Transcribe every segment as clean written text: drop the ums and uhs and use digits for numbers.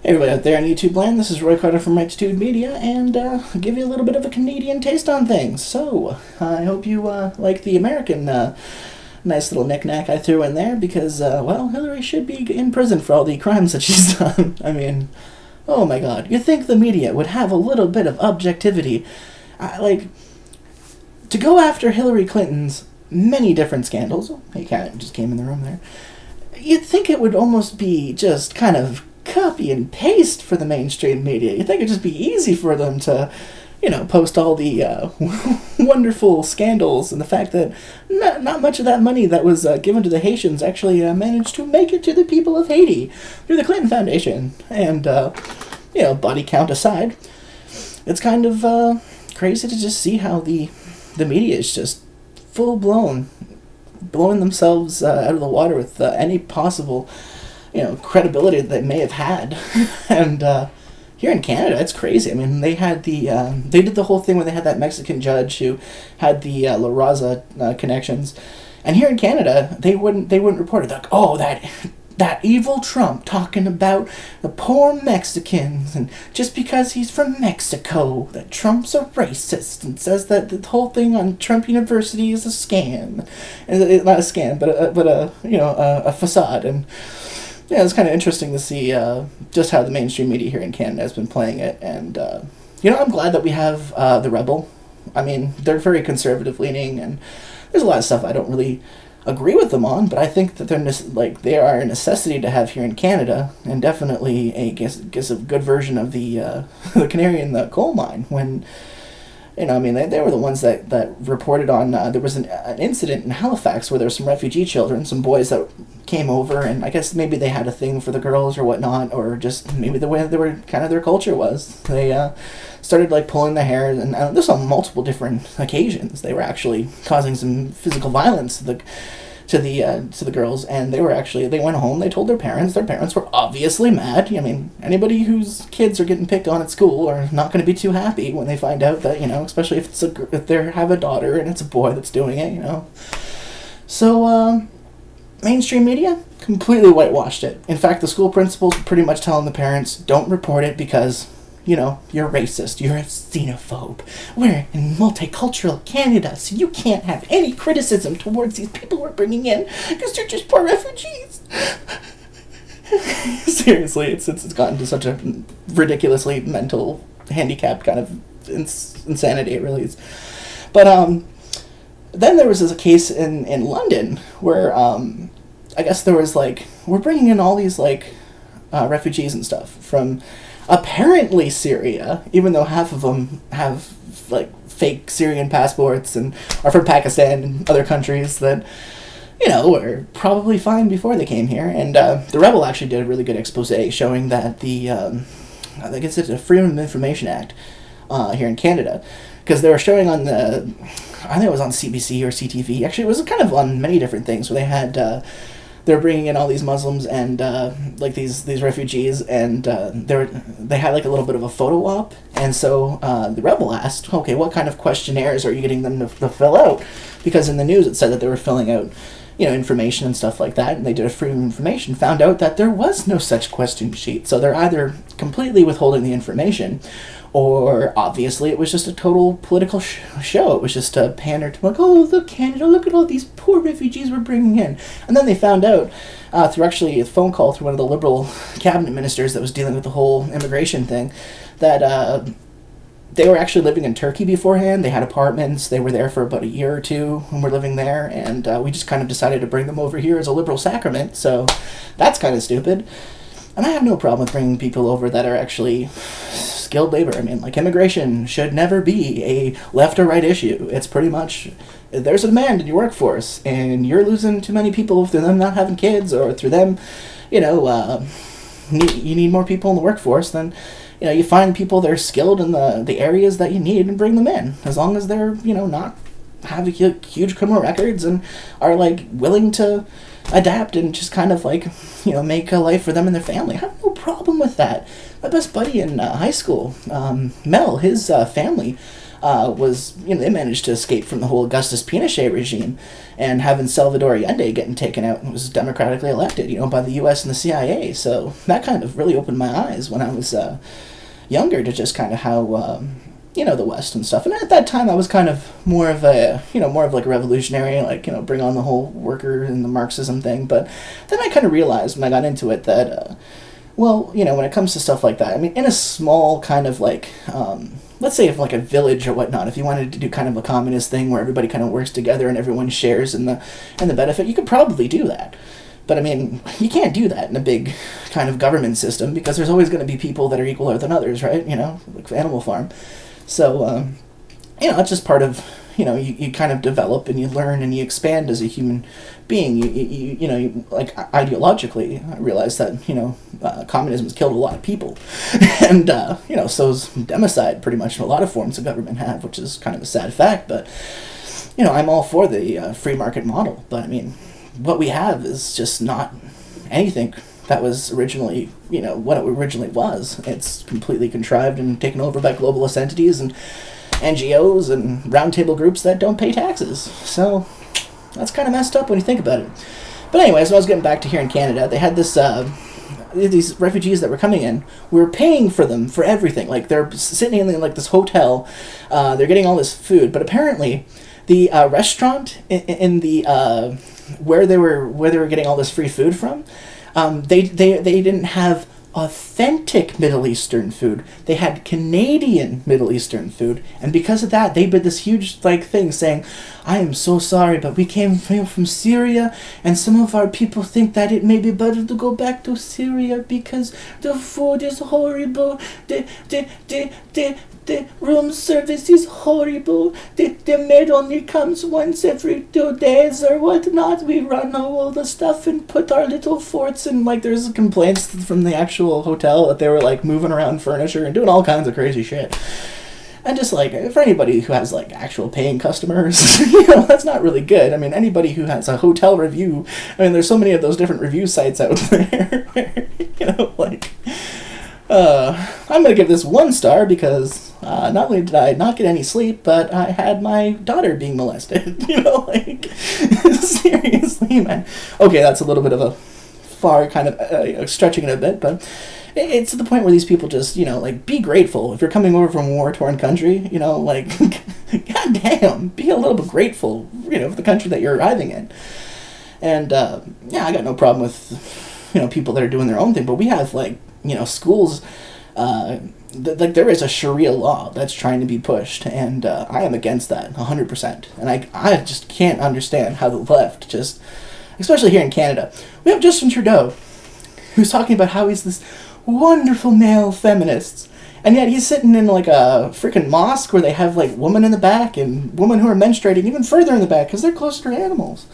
Hey everybody out there on YouTube land, this is Roy Carter from Wrecktitution Media, and I'll give you a little bit of a Canadian taste on things. So, I hope you like the American nice little knick-knack I threw in there, because, well, Hillary should be in prison for all the crimes that she's done. I mean, oh my god, you'd think the media would have a little bit of objectivity. To go after Hillary Clinton's many different scandals, oh, hey cat just came in the room there, you'd think it would almost be just kind of copy and paste for the mainstream media. You think it'd just be easy for them to, post all the wonderful scandals and the fact that not much of that money that was given to the Haitians actually managed to make it to the people of Haiti through the Clinton Foundation. And, body count aside, it's kind of crazy to just see how the media is just full-blown blowing themselves out of the water with any possible credibility that they may have had. And here in Canada, it's crazy. I mean, they had they did the whole thing where they had that Mexican judge who had the La Raza connections, and here in Canada, they wouldn't report it. They're like, oh, that evil Trump talking about the poor Mexicans, and just because he's from Mexico, that Trump's a racist, and says that the whole thing on Trump University is a scam, and it's not a scam, but a facade. And yeah, it's kind of interesting to see just how the mainstream media here in Canada has been playing it. And, I'm glad that we have The Rebel. I mean, they're very conservative-leaning, and there's a lot of stuff I don't really agree with them on, but I think that they are a necessity to have here in Canada, and definitely a good version of the canary in the coal mine. When they were the ones that reported on, there was an incident in Halifax where there were some refugee children, some boys that came over, and I guess maybe they had a thing for the girls or whatnot, or just maybe the way they were, kind of their culture was. They started pulling their hair, and this on multiple different occasions. They were actually causing some physical violence to the girls, and they went home, they told their parents were obviously mad. I mean, anybody whose kids are getting picked on at school are not going to be too happy when they find out that, especially if they have a daughter and it's a boy that's doing it, So, mainstream media completely whitewashed it. In fact, the school principals were pretty much telling the parents, don't report it because you're racist, you're a xenophobe. We're in multicultural Canada, so you can't have any criticism towards these people we're bringing in, because they're just poor refugees. Seriously, it's gotten to such a ridiculously mental handicapped kind of insanity, it really is. But, then there was this case in London where, I guess there was, we're bringing in all these, refugees and stuff from apparently Syria, even though half of them have fake Syrian passports and are from Pakistan and other countries that were probably fine before they came here. And the Rebel actually did a really good expose showing that I guess it's a Freedom of Information Act here in Canada, because they were showing on I think it was on CBC or CTV. Actually, it was kind of on many different things where they had. They're bringing in all these Muslims and these refugees, and they had a little bit of a photo op, and so the Rebel asked, okay, what kind of questionnaires are you getting them to fill out? Because in the news it said that they were filling out information and stuff like that, and they did a Freedom of Information, found out that there was no such question sheet. So they're either completely withholding the information, or obviously it was just a total political show. It was just a pander to oh, look, Canada, look at all these poor refugees we're bringing in. And then they found out through actually a phone call through one of the Liberal cabinet ministers that was dealing with the whole immigration thing, that they were actually living in Turkey beforehand. They had apartments. They were there for about a year or two and were living there, and we just kind of decided to bring them over here as a liberal sacrament. So that's kind of stupid. And I have no problem with bringing people over that are actually skilled labor. I mean, immigration should never be a left or right issue. It's pretty much, there's a demand in your workforce, and you're losing too many people through them not having kids, or through them, you need more people in the workforce. Then, you find people that are skilled in the areas that you need and bring them in, as long as they're, not have huge criminal records and are willing to adapt and just kind of make a life for them and their family. I have no problem with that. My best buddy in high school, Mel, his family was, they managed to escape from the whole Augustus Pinochet regime, and having Salvador Allende getting taken out and was democratically elected, by the U.S. and the CIA. So that kind of really opened my eyes when I was younger to just kind of how, the West and stuff. And at that time, I was kind of more of like a revolutionary, like, bring on the whole worker and the Marxism thing. But then I kind of realized when I got into it that, when it comes to stuff like that, I mean, in a small kind of like, let's say if like a village or whatnot, if you wanted to do kind of a communist thing where everybody kind of works together and everyone shares in the benefit, you could probably do that. But I mean, you can't do that in a big kind of government system because there's always going to be people that are equaler than others, right? Like Animal Farm. So, it's just part of, you kind of develop and you learn and you expand as a human being. You like ideologically, I realize that, communism has killed a lot of people. And, so's democide, pretty much a lot of forms of government have, which is kind of a sad fact. But, I'm all for the free market model. But, I mean, what we have is just not anything that was originally, what it originally was. It's completely contrived and taken over by globalist entities and NGOs and roundtable groups that don't pay taxes. So that's kind of messed up when you think about it. But anyways, when I was getting back to here in Canada, they had this these refugees that were coming in. We were paying for them for everything. Like they're sitting in like this hotel, they're getting all this food, but apparently the restaurant in the where they were getting all this free food from, they didn't have authentic Middle Eastern food. They had Canadian Middle Eastern food, and because of that, they did this huge like thing saying, "I am so sorry, but we came from Syria, and some of our people think that it may be better to go back to Syria because the food is horrible. The room service is horrible. The maid only comes once every 2 days or whatnot. We run all the stuff and put our little forts in." Like, there's complaints from the actual hotel that they were, like, moving around furniture and doing all kinds of crazy shit. And just, like, for anybody who has, like, actual paying customers, that's not really good. I mean, anybody who has a hotel review, I mean, there's so many of those different review sites out there where, I'm going to give this 1 star because not only did I not get any sleep, but I had my daughter being molested. Seriously, man. Okay, that's a little bit of a far kind of stretching it a bit, but it's to the point where these people just, be grateful. If you're coming over from a war-torn country, goddamn, be a little bit grateful, for the country that you're arriving in. And, I got no problem with, people that are doing their own thing, but we have, schools, there is a Sharia law that's trying to be pushed, and I am against that 100%. And I just can't understand how the left just, especially here in Canada, we have Justin Trudeau, who's talking about how he's this wonderful male feminist, and yet he's sitting in like a freaking mosque where they have like women in the back and women who are menstruating even further in the back because they're closer to animals.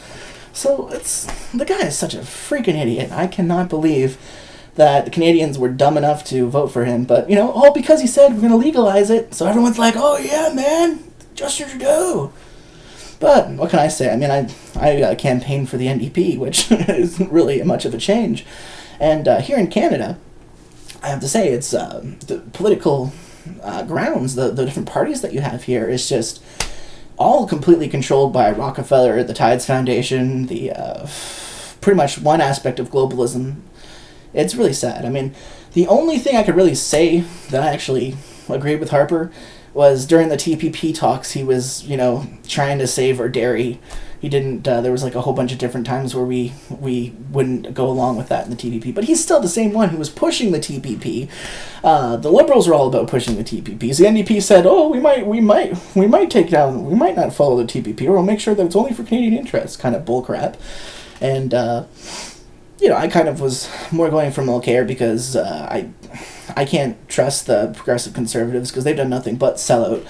So the guy is such a freaking idiot. I cannot believe that the Canadians were dumb enough to vote for him, but, all because he said we're going to legalize it, so everyone's like, oh yeah, man, Justin Trudeau. But what can I say? I mean, I campaigned for the NDP, which isn't really much of a change. And here in Canada, I have to say, it's the political grounds, the different parties that you have here is just all completely controlled by Rockefeller, the Tides Foundation, the pretty much one aspect of globalism. It's really sad. I mean, the only thing I could really say that I actually agreed with Harper was during the TPP talks, he was, trying to save our dairy. He didn't, there was like a whole bunch of different times where we wouldn't go along with that in the TPP. But he's still the same one who was pushing the TPP. The Liberals are all about pushing the TPP. So the NDP said, oh, we might take down, we might not follow the TPP, or we'll make sure that it's only for Canadian interests, kind of bullcrap. And, I kind of was more going for Mulcair because I can't trust the progressive conservatives because they've done nothing but sell out.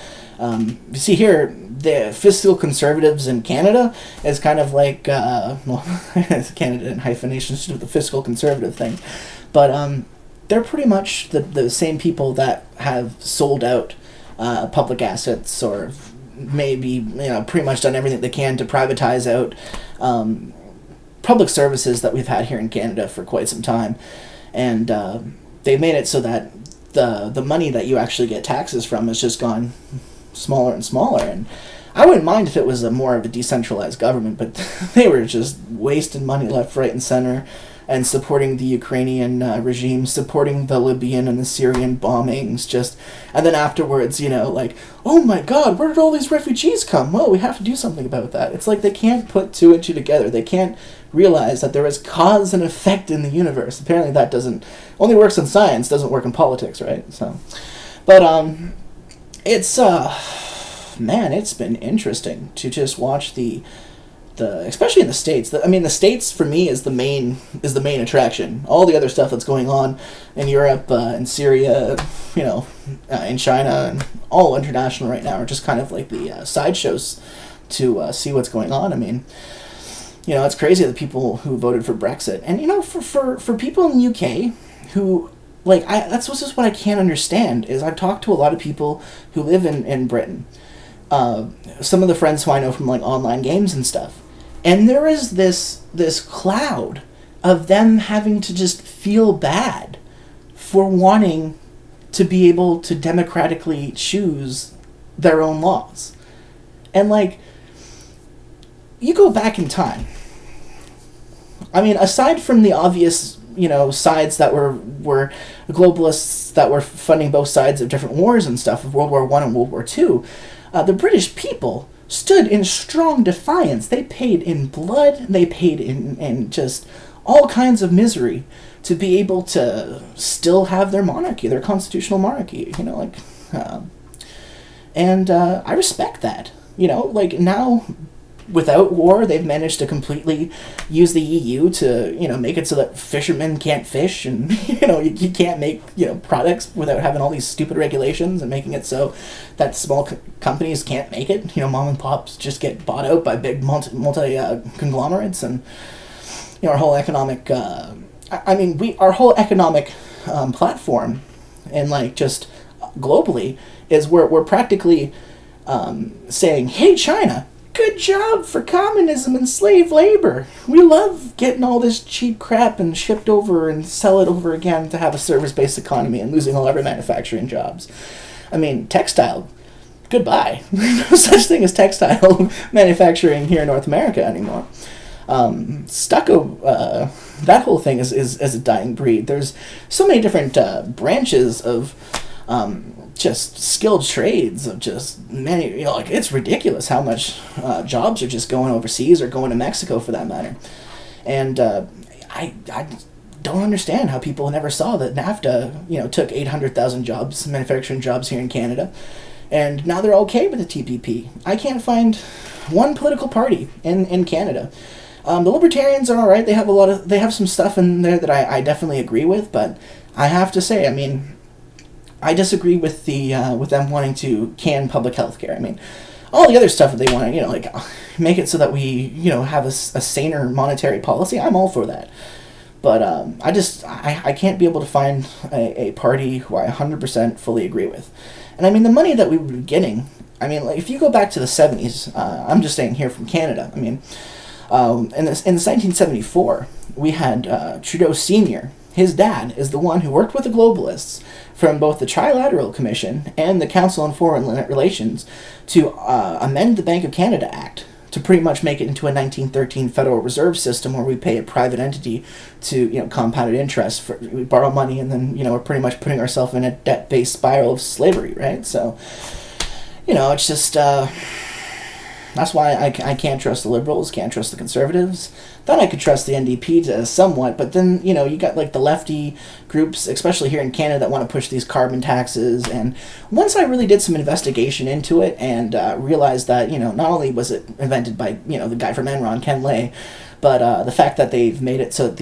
You see here, the fiscal conservatives in Canada is kind of like, Canada in hyphenations to the fiscal conservative thing. But they're pretty much the same people that have sold out public assets or maybe, pretty much done everything they can to privatize out public services that we've had here in Canada for quite some time. And they've made it so that the money that you actually get taxes from has just gone smaller and smaller. And I wouldn't mind if it was a more of a decentralized government, but they were just wasting money left, right, and center, and supporting the Ukrainian regime, supporting the Libyan and the Syrian bombings, and then afterwards, like, oh my God, where did all these refugees come? Well, we have to do something about that. It's like they can't put two and two together. They can't realize that there is cause and effect in the universe. Apparently that only works in science, doesn't work in politics, right? So, but it's man, it's been interesting to just watch the especially in the States. The States for me is the main attraction. All the other stuff that's going on in Europe, in Syria, in China, and all international right now are just kind of like the sideshows to see what's going on. It's crazy the people who voted for Brexit, and for people in the UK who that's just what I can't understand is I've talked to a lot of people who live in Britain. Some of the friends who I know from online games and stuff. And there is this cloud of them having to just feel bad for wanting to be able to democratically choose their own laws. And you go back in time. Aside from the obvious, sides that were globalists that were funding both sides of different wars and stuff, of World War I and World War II, the British people stood in strong defiance. They paid in blood, they paid in just all kinds of misery to be able to still have their monarchy, their constitutional monarchy, and I respect that. Now, without war, they've managed to completely use the EU to, make it so that fishermen can't fish, and, you can't make, products without having all these stupid regulations and making it so that small companies can't make it. Mom and pops just get bought out by big multi conglomerates, and, our whole economic, our whole economic platform, and, just globally, is we're practically saying, hey, China, good job for communism and slave labor. We love getting all this cheap crap and shipped over and sell it over again to have a service-based economy and losing all of our manufacturing jobs. Textile, goodbye. There's no such thing as textile manufacturing here in North America anymore. Stucco, that whole thing is a dying breed. There's so many different branches of just skilled trades of just many, it's ridiculous how much jobs are just going overseas or going to Mexico for that matter. And I don't understand how people never saw that NAFTA, took 800,000 jobs, manufacturing jobs here in Canada, and now they're okay with the TPP. I can't find one political party in Canada. The Libertarians are all right. They have some stuff in there that I definitely agree with, but I have to say, I disagree with with them wanting to can public health care. All the other stuff that they want to, make it so that we, have a saner monetary policy. I'm all for that. But I can't be able to find a party who I 100% fully agree with. And the money that we were getting, if you go back to the 70s, I'm just saying here from Canada, in 1974, we had Trudeau Sr., his dad is the one who worked with the globalists from both the Trilateral Commission and the Council on Foreign Relations to amend the Bank of Canada Act to pretty much make it into a 1913 Federal Reserve System where we pay a private entity to, compounded interest. We borrow money and then, we're pretty much putting ourselves in a debt-based spiral of slavery, right? So, it's just... that's why I can't trust the Liberals, can't trust the Conservatives. Then I could trust the NDP to somewhat, but then, you got the lefty groups, especially here in Canada, that want to push these carbon taxes. And once I really did some investigation into it and realized that, not only was it invented by, the guy from Enron, Ken Lay, but the fact that they've made it so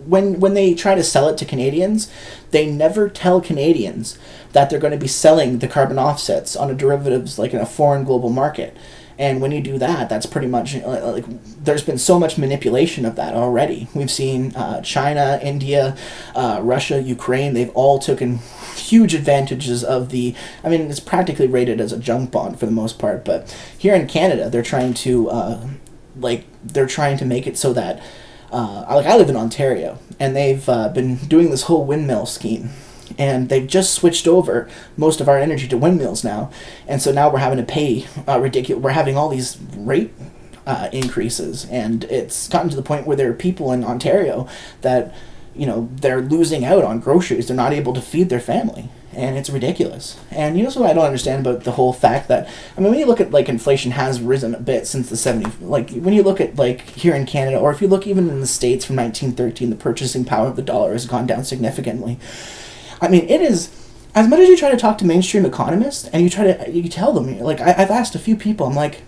when they try to sell it to Canadians, they never tell Canadians that they're going to be selling the carbon offsets on a derivatives in a foreign global market. And when you do that, that's pretty much there's been so much manipulation of that already. We've seen China, India, Russia, Ukraine, they've all taken huge advantages of it's practically rated as a junk bond for the most part, but here in Canada, they're trying to make it so that I live in Ontario, and they've been doing this whole windmill scheme and they've just switched over most of our energy to windmills now, and so now we're having to pay ridiculous. We're having all these rate increases, and it's gotten to the point where there are people in Ontario that, they're losing out on groceries. They're not able to feed their family, and it's ridiculous. And what I don't understand about the whole fact that, when you look at, inflation has risen a bit since the 70s, when you look at, here in Canada, or if you look even in the States from 1913, the purchasing power of the dollar has gone down significantly. It is, as much as you try to talk to mainstream economists, and you tell them, I've asked a few people, I'm like,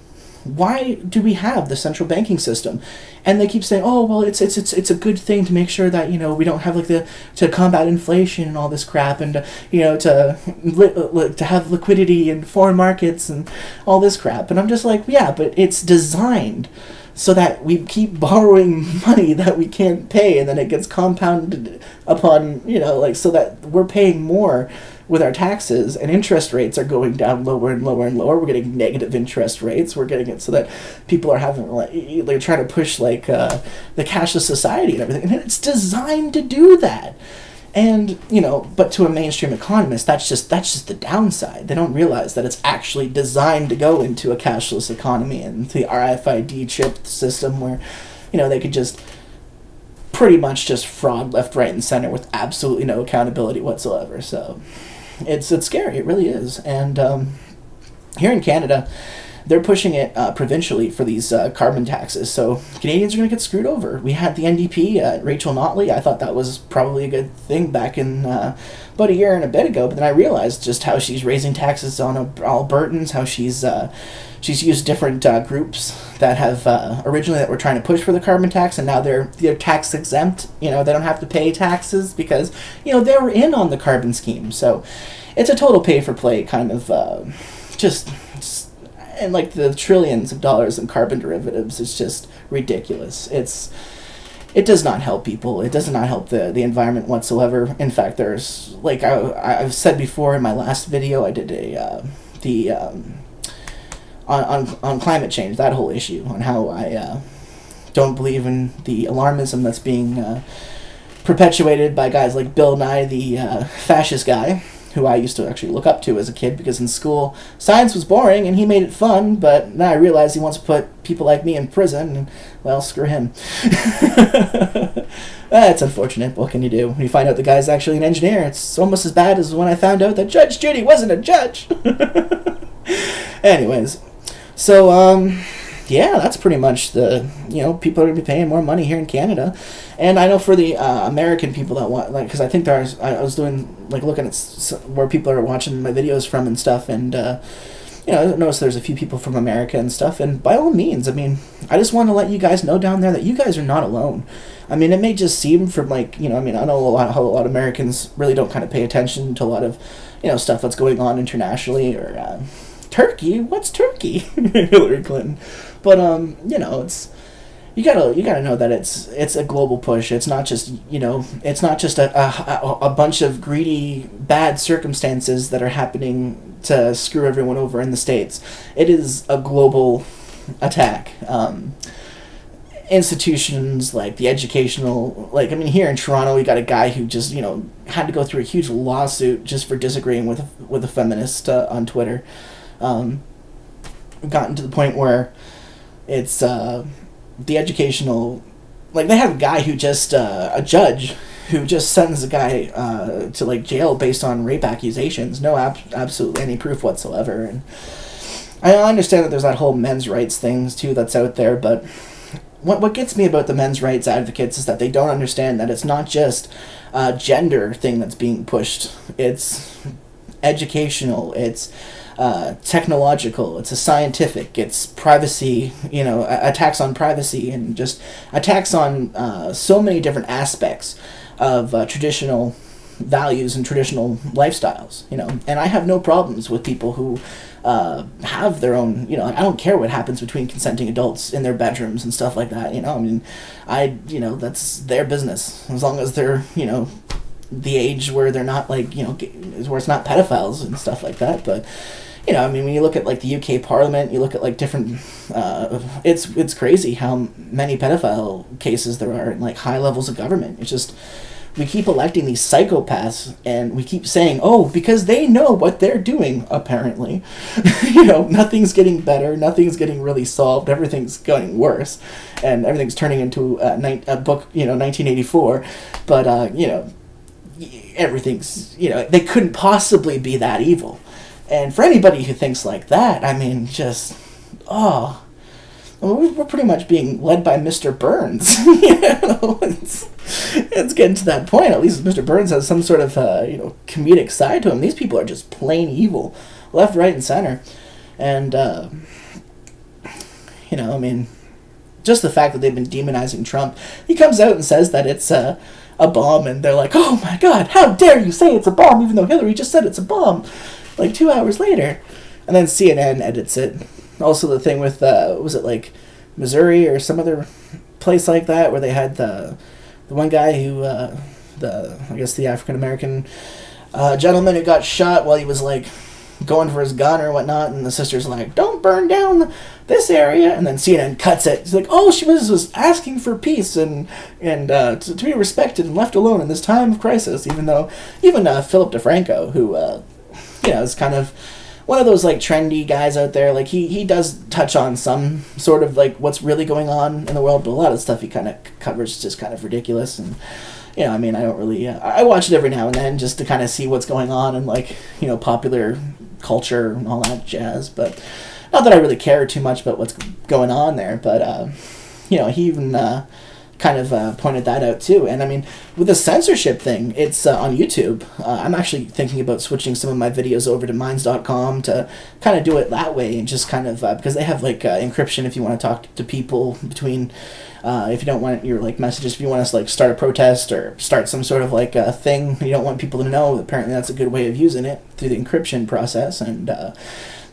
why do we have the central banking system? And they keep saying, oh, well, it's a good thing to make sure that, we don't have to combat inflation and all this crap, and to have liquidity in foreign markets and all this crap. And I'm just like, yeah, but it's designed so that we keep borrowing money that we can't pay, and then it gets compounded upon, so that we're paying more with our taxes, and interest rates are going down lower and lower and lower. We're getting negative interest rates. We're getting it so that people are having, they're trying to push, the cashless society and everything. And it's designed to do that. And, but to a mainstream economist, that's just the downside. They don't realize that it's actually designed to go into a cashless economy and the RFID chip system where, they could just pretty much just fraud left, right, and center with absolutely no accountability whatsoever. So it's scary. It really is. And here in Canada, they're pushing it provincially for these carbon taxes. So Canadians are going to get screwed over. We had the NDP, Rachel Notley. I thought that was probably a good thing back in about a year and a bit ago. But then I realized just how she's raising taxes on Albertans, how she's used different groups that have originally that were trying to push for the carbon tax, and now they're tax exempt. They don't have to pay taxes because they were in on the carbon scheme. So it's a total pay for play kind of and the trillions of dollars in carbon derivatives is just ridiculous. It does not help people. It does not help the environment whatsoever. In fact, there's I've said before in my last video, I did on climate change, that whole issue, on how I don't believe in the alarmism that's being perpetuated by guys like Bill Nye, the fascist guy, who I used to actually look up to as a kid, because in school science was boring and he made it fun, but now I realize he wants to put people like me in prison, and, well, screw him. That's unfortunate. What can you do? When you find out the guy's actually an engineer, it's almost as bad as when I found out that Judge Judy wasn't a judge. Anyways, so, yeah, that's pretty much people are going to be paying more money here in Canada. And I know for the American people that want, because I think I was doing, looking at where people are watching my videos from and stuff, and, I noticed there's a few people from America and stuff, and by all means, I just want to let you guys know down there that you guys are not alone. It may just seem from, I know how a lot of Americans really don't kind of pay attention to a lot of, stuff that's going on internationally, or, Turkey? What's Turkey? Hillary Clinton. But it's you gotta know that it's a global push. It's not just it's not just a bunch of greedy bad circumstances that are happening to screw everyone over in the States. It is a global attack. Institutions like the educational, here in Toronto, we got a guy who just had to go through a huge lawsuit just for disagreeing with a feminist on Twitter. Gotten to the point where it's the educational, they have a guy who just a judge who just sentenced a guy to jail based on rape accusations, no absolutely any proof whatsoever. And I understand that there's that whole men's rights things too that's out there, but what gets me about the men's rights advocates is that they don't understand that it's not just a gender thing that's being pushed. It's educational, it's technological, it's a scientific, it's privacy, attacks on privacy, and just attacks on so many different aspects of traditional values and traditional lifestyles, and I have no problems with people who have their own, I don't care what happens between consenting adults in their bedrooms and stuff like that, that's their business, as long as they're, the age where they're not where it's not pedophiles and stuff like that. But when you look at the UK Parliament, you look at different it's crazy how many pedophile cases there are in high levels of government. It's just we keep electing these psychopaths, and we keep saying, oh, because they know what they're doing, apparently. Nothing's getting better, nothing's getting really solved, everything's going worse, and everything's turning into a book, 1984, but, everything's, they couldn't possibly be that evil. And for anybody who thinks like that, I mean, just, we're pretty much being led by Mr. Burns. It's getting to that point. At least Mr. Burns has some sort of, comedic side to him. These people are just plain evil, left, right, and center. And, just the fact that they've been demonizing Trump. He comes out and says that it's a bomb, and they're like, oh my God, how dare you say it's a bomb, even though Hillary just said it's a bomb, like 2 hours later. And then CNN edits it. Also the thing with, was it like Missouri or some other place like that, where they had the one guy who, the African-American gentleman who got shot while he was like going for his gun or whatnot, and the sister's like, don't burn down this area, and then CNN cuts it. It's like, oh, she was asking for peace and to be respected and left alone in this time of crisis, even Philip DeFranco, who is kind of one of those like trendy guys out there. Like he does touch on some sort of like what's really going on in the world, but a lot of the stuff he kind of covers is just kind of ridiculous. And I don't really I watch it every now and then just to kind of see what's going on in like popular culture and all that jazz, but not that I really care too much about what's going on there. But he even kind of pointed that out too. And I mean, with the censorship thing, it's on YouTube. I'm actually thinking about switching some of my videos over to minds.com to kind of do it that way, and just kind of because they have like encryption if you want to talk to people between if you don't want your like messages, if you want to like start a protest or start some sort of like thing you don't want people to know. Apparently that's a good way of using it through the encryption process. And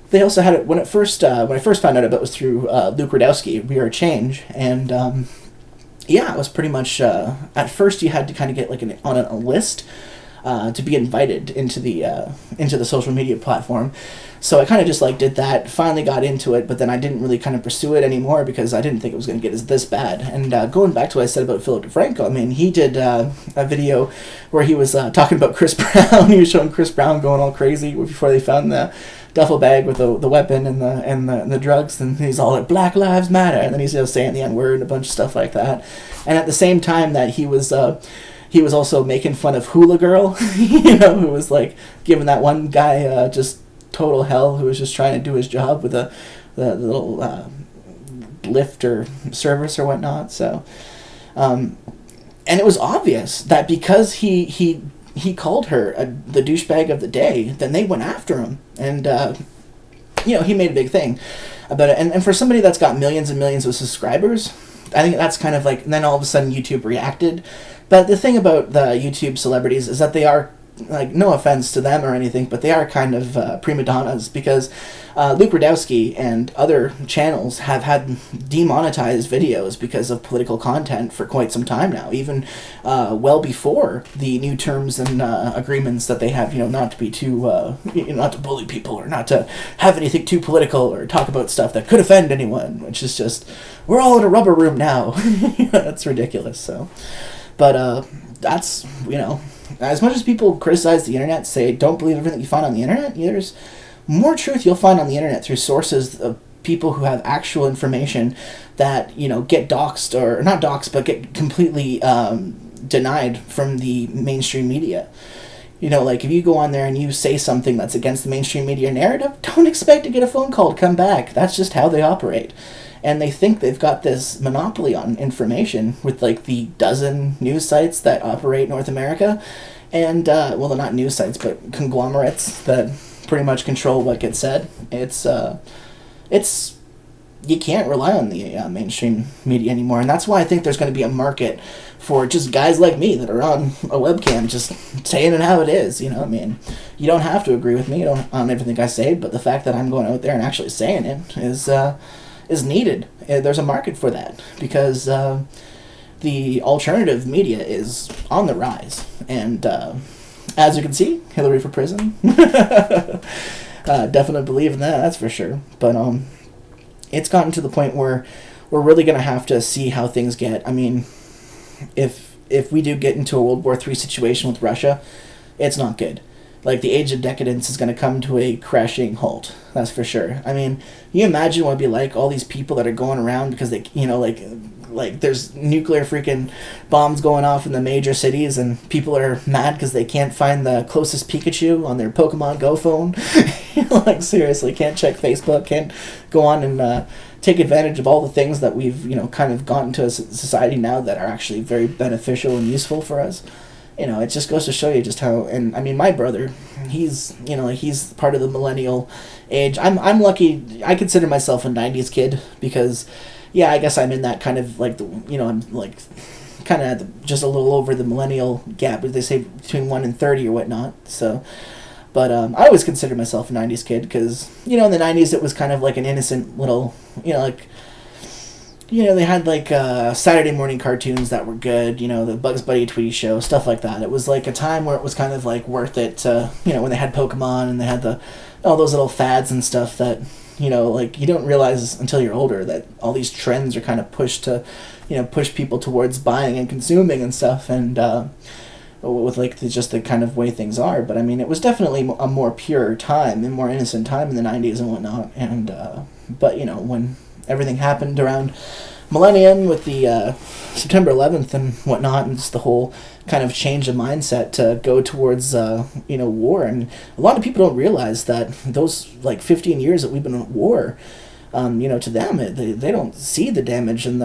they also had it when I first found out about it was through Luke Rudowski, We Are Change. And it was pretty much at first you had to kind of get like on a list to be invited into the social media platform. So I kind of just like did that, finally got into it, but then I didn't really kind of pursue it anymore because I didn't think it was going to get this bad. And going back to what I said about Philip DeFranco, I mean, he did a video where he was talking about Chris Brown. He was showing Chris Brown going all crazy before they found the duffel bag with the weapon and the drugs, and he's all like, Black Lives Matter, and then he's saying the N-word and a bunch of stuff like that. And at the same time that he was also making fun of Hula Girl, who was like giving that one guy just total hell, who was just trying to do his job with the little lift or service or whatnot. So, and it was obvious that because he called her the douchebag of the day, then they went after him. And, he made a big thing about it. And for somebody that's got millions and millions of subscribers, I think that's kind of like, and then all of a sudden YouTube reacted. But the thing about the YouTube celebrities is that they are, like, no offense to them or anything, but they are kind of prima donnas, because Luke Rudowski and other channels have had demonetized videos because of political content for quite some time now, even well before the new terms and agreements that they have, not to be too, not to bully people or not to have anything too political or talk about stuff that could offend anyone, which is just, we're all in a rubber room now. That's ridiculous. So, but that's, as much as people criticize the internet, say don't believe everything you find on the internet, there's more truth you'll find on the internet through sources of people who have actual information that, get doxed, or not doxed, but get completely denied from the mainstream media. Like if you go on there and you say something that's against the mainstream media narrative, don't expect to get a phone call to come back. That's just how they operate. And they think they've got this monopoly on information with like the dozen news sites that operate North America. And, well, they're not news sites, but conglomerates that pretty much control what gets said. It's you can't rely on the mainstream media anymore. And that's why I think there's going to be a market for just guys like me that are on a webcam just saying it how it is. You don't have to agree with me on everything I say, but the fact that I'm going out there and actually saying it is needed. There's a market for that, because the alternative media is on the rise. And as you can see, Hillary for prison. Definitely believe in that, that's for sure. But it's gotten to the point where we're really going to have to see how things get. I mean, if if we do get into a World War III situation with Russia, it's not good. Like, the age of decadence is going to come to a crashing halt. That's for sure. I mean, you imagine what it'd be like, all these people that are going around because they, like there's nuclear freaking bombs going off in the major cities, and people are mad because they can't find the closest Pikachu on their Pokemon Go phone. Like, seriously, can't check Facebook, can't go on and take advantage of all the things that we've, kind of gotten to as a society now that are actually very beneficial and useful for us. It just goes to show you just how, and I mean, my brother, he's, he's part of the millennial age. I'm lucky. I consider myself a 90s kid because, yeah, I guess I'm in that kind of, like, I'm, like, kind of just a little over the millennial gap, as they say, between 1 and 30 or whatnot, so, but I always consider myself a 90s kid because, in the 90s it was kind of like an innocent little, they had, like, Saturday morning cartoons that were good, the Bugs Bunny Tweety Show, stuff like that. It was, like, a time where it was kind of, like, worth it, when they had Pokemon and they had all those little fads and stuff that, like, you don't realize until you're older that all these trends are kind of pushed to, push people towards buying and consuming and stuff, and, with, like, just the kind of way things are. But, I mean, it was definitely a more pure time and more innocent time in the 90s and whatnot, and, but, when everything happened around millennium with the September 11th and whatnot, and just the whole kind of change of mindset to go towards war. And a lot of people don't realize that those, like, 15 years that we've been at war, to them, they don't see the damage and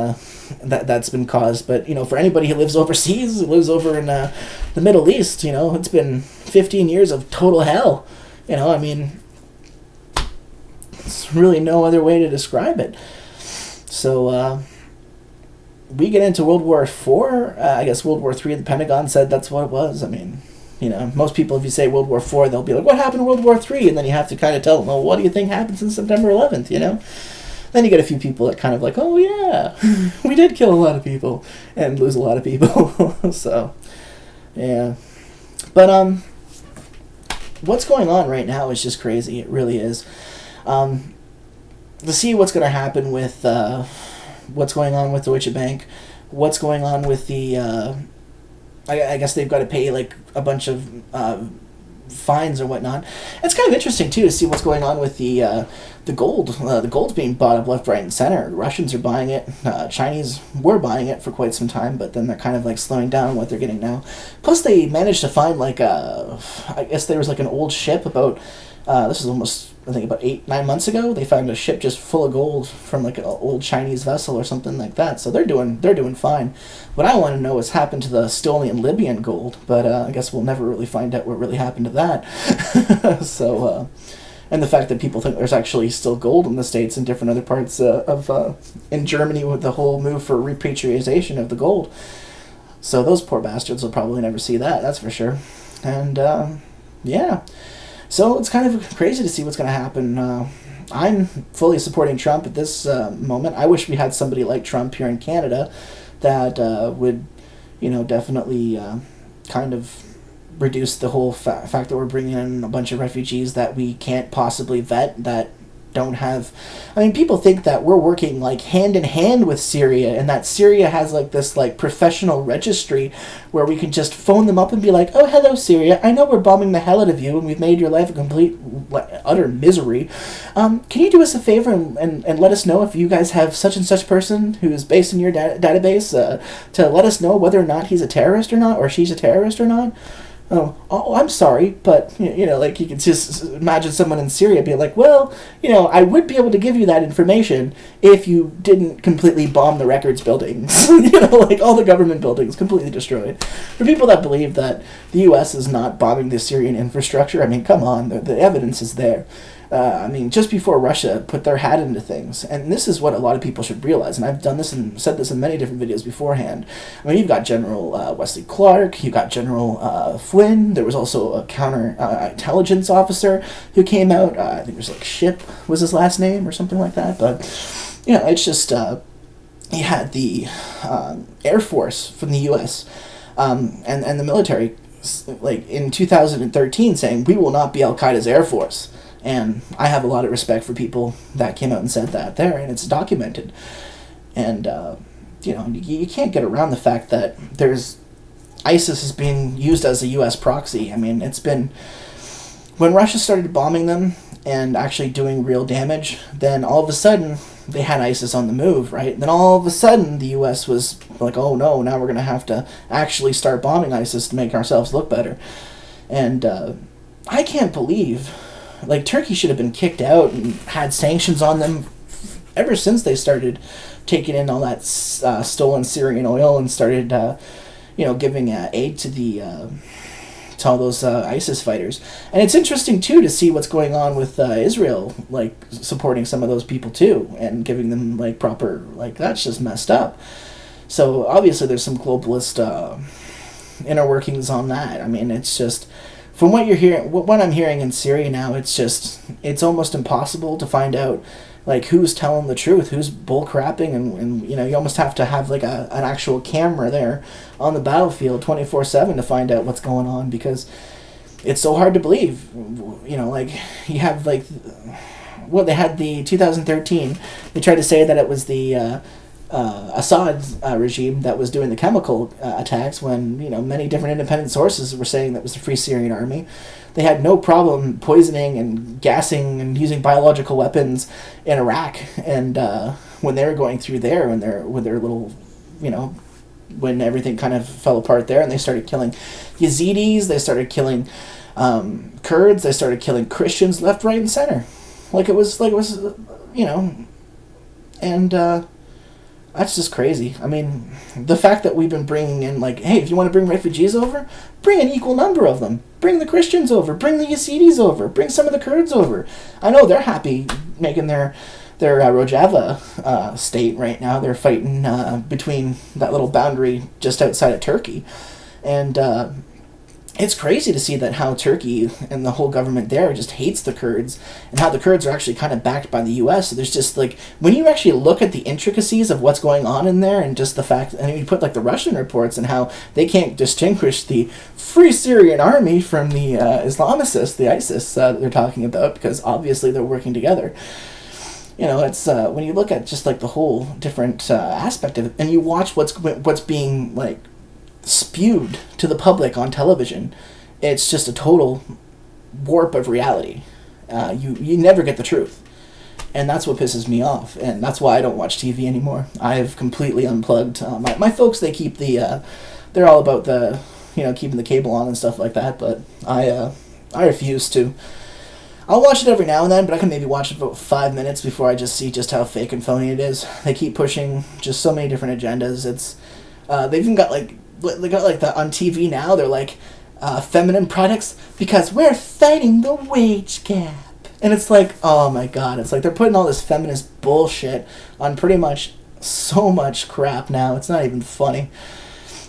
that's been caused. But, for anybody who lives overseas, who lives over in the Middle East, it's been 15 years of total hell. I mean, it's really no other way to describe it. So, we get into World War IV. I guess World War III, the Pentagon said that's what it was. I mean, most people, if you say World War IV, they'll be like, what happened in World War III? And then you have to kind of tell them, well, what do you think happened since September 11th, Then you get a few people that kind of like, oh, yeah, we did kill a lot of people and lose a lot of people. So, yeah. But, what's going on right now is just crazy. It really is. To see what's going to happen with what's going on with Deutsche Bank, what's going on with the I guess they've got to pay, like, a bunch of fines or whatnot. It's kind of interesting too to see what's going on with the gold. The gold's being bought up left, right, and center. Russians are buying it. Chinese were buying it for quite some time, but then they're kind of, like, slowing down what they're getting now. Plus, they managed to find, like, I guess there was, like, an old ship about. This is almost, I think, about 8-9 months ago. They found a ship just full of gold from, like, an old Chinese vessel or something like that. So they're doing fine. What I want to know is happened to the stolen Libyan gold, but I guess we'll never really find out what really happened to that. So, and the fact that people think there's actually still gold in the States and different other parts in Germany with the whole move for repatriation of the gold. So those poor bastards will probably never see that. That's for sure. And yeah. So it's kind of crazy to see what's going to happen. I'm fully supporting Trump at this moment. I wish we had somebody like Trump here in Canada that would, definitely kind of reduce the whole fact that we're bringing in a bunch of refugees that we can't possibly vet, that don't have. I mean, people think that we're working, like, hand in hand with Syria, and that Syria has, like, this, like, professional registry where we can just phone them up and be like, oh, hello, Syria, I know we're bombing the hell out of you and we've made your life a complete, utter misery. Can you do us a favor and let us know if you guys have such and such person who's based in your database to let us know whether or not he's a terrorist or not, or she's a terrorist or not? Oh, I'm sorry, but, like, you can just imagine someone in Syria being like, well, I would be able to give you that information if you didn't completely bomb the records buildings. Like, all the government buildings completely destroyed. For people that believe that the U.S. is not bombing the Syrian infrastructure, I mean, come on, the evidence is there. I mean, just before Russia put their hat into things, and this is what a lot of people should realize, and I've done this and said this in many different videos beforehand. I mean, you've got General Wesley Clark, you've got General Flynn, there was also a counter-intelligence officer who came out, I think it was, like, Ship was his last name or something like that, but, it's just, he had the Air Force from the U.S., and the military, like, in 2013 saying, we will not be Al-Qaeda's Air Force. And I have a lot of respect for people that came out and said that there, and it's documented. And, you can't get around the fact that there's ISIS is being used as a U.S. proxy. I mean, it's been... When Russia started bombing them and actually doing real damage, then all of a sudden they had ISIS on the move, right? Then all of a sudden the U.S. was like, oh no, now we're going to have to actually start bombing ISIS to make ourselves look better. And I can't believe... Like, Turkey should have been kicked out and had sanctions on them ever since they started taking in all that stolen Syrian oil and started, giving aid to to all those ISIS fighters. And it's interesting, too, to see what's going on with Israel, like, supporting some of those people, too, and giving them, like, proper... Like, that's just messed up. So, obviously, there's some globalist inner workings on that. I mean, it's just... From what you're hearing, what I'm hearing in Syria now, it's almost impossible to find out, like, who's telling the truth, who's bullcrapping, and you almost have to have, like, an actual camera there on the battlefield 24/7 to find out what's going on, because it's so hard to believe. Like, you have, like, they had the 2013, they tried to say that it was the Assad's regime that was doing the chemical attacks, when many different independent sources were saying that was the Free Syrian Army. They had no problem poisoning and gassing and using biological weapons in Iraq, and when they were going through there, with their little, when everything kind of fell apart there, and they started killing Yazidis, they started killing Kurds, they started killing Christians left, right, and center, like it was, and. That's just crazy. I mean, the fact that we've been bringing in, like, hey, if you want to bring refugees over, bring an equal number of them. Bring the Christians over. Bring the Yazidis over. Bring some of the Kurds over. I know they're happy making their Rojava state right now. They're fighting between that little boundary just outside of Turkey. And it's crazy to see that how Turkey and the whole government there just hates the Kurds, and how the Kurds are actually kind of backed by the U.S. So there's just, like, when you actually look at the intricacies of what's going on in there, and just the fact, and you put, like, the Russian reports and how they can't distinguish the Free Syrian Army from the Islamicists, the ISIS that they're talking about, because obviously they're working together. It's when you look at just, like, the whole different aspect of it, and you watch what's being, like, spewed to the public on television, it's just a total warp of reality. You never get the truth, and that's what pisses me off, and that's why I don't watch TV anymore. I've completely unplugged. My folks, they keep they're all about the keeping the cable on and stuff like that, but I refuse to. I'll watch it every now and then, but I can maybe watch it for about 5 minutes before I just see just how fake and phony it is. They keep pushing just so many different agendas. It's they've even got they got like on TV now, they're like feminine products because we're fighting the wage gap, and it's like, oh my god, it's like they're putting all this feminist bullshit on pretty much so much crap now. It's not even funny.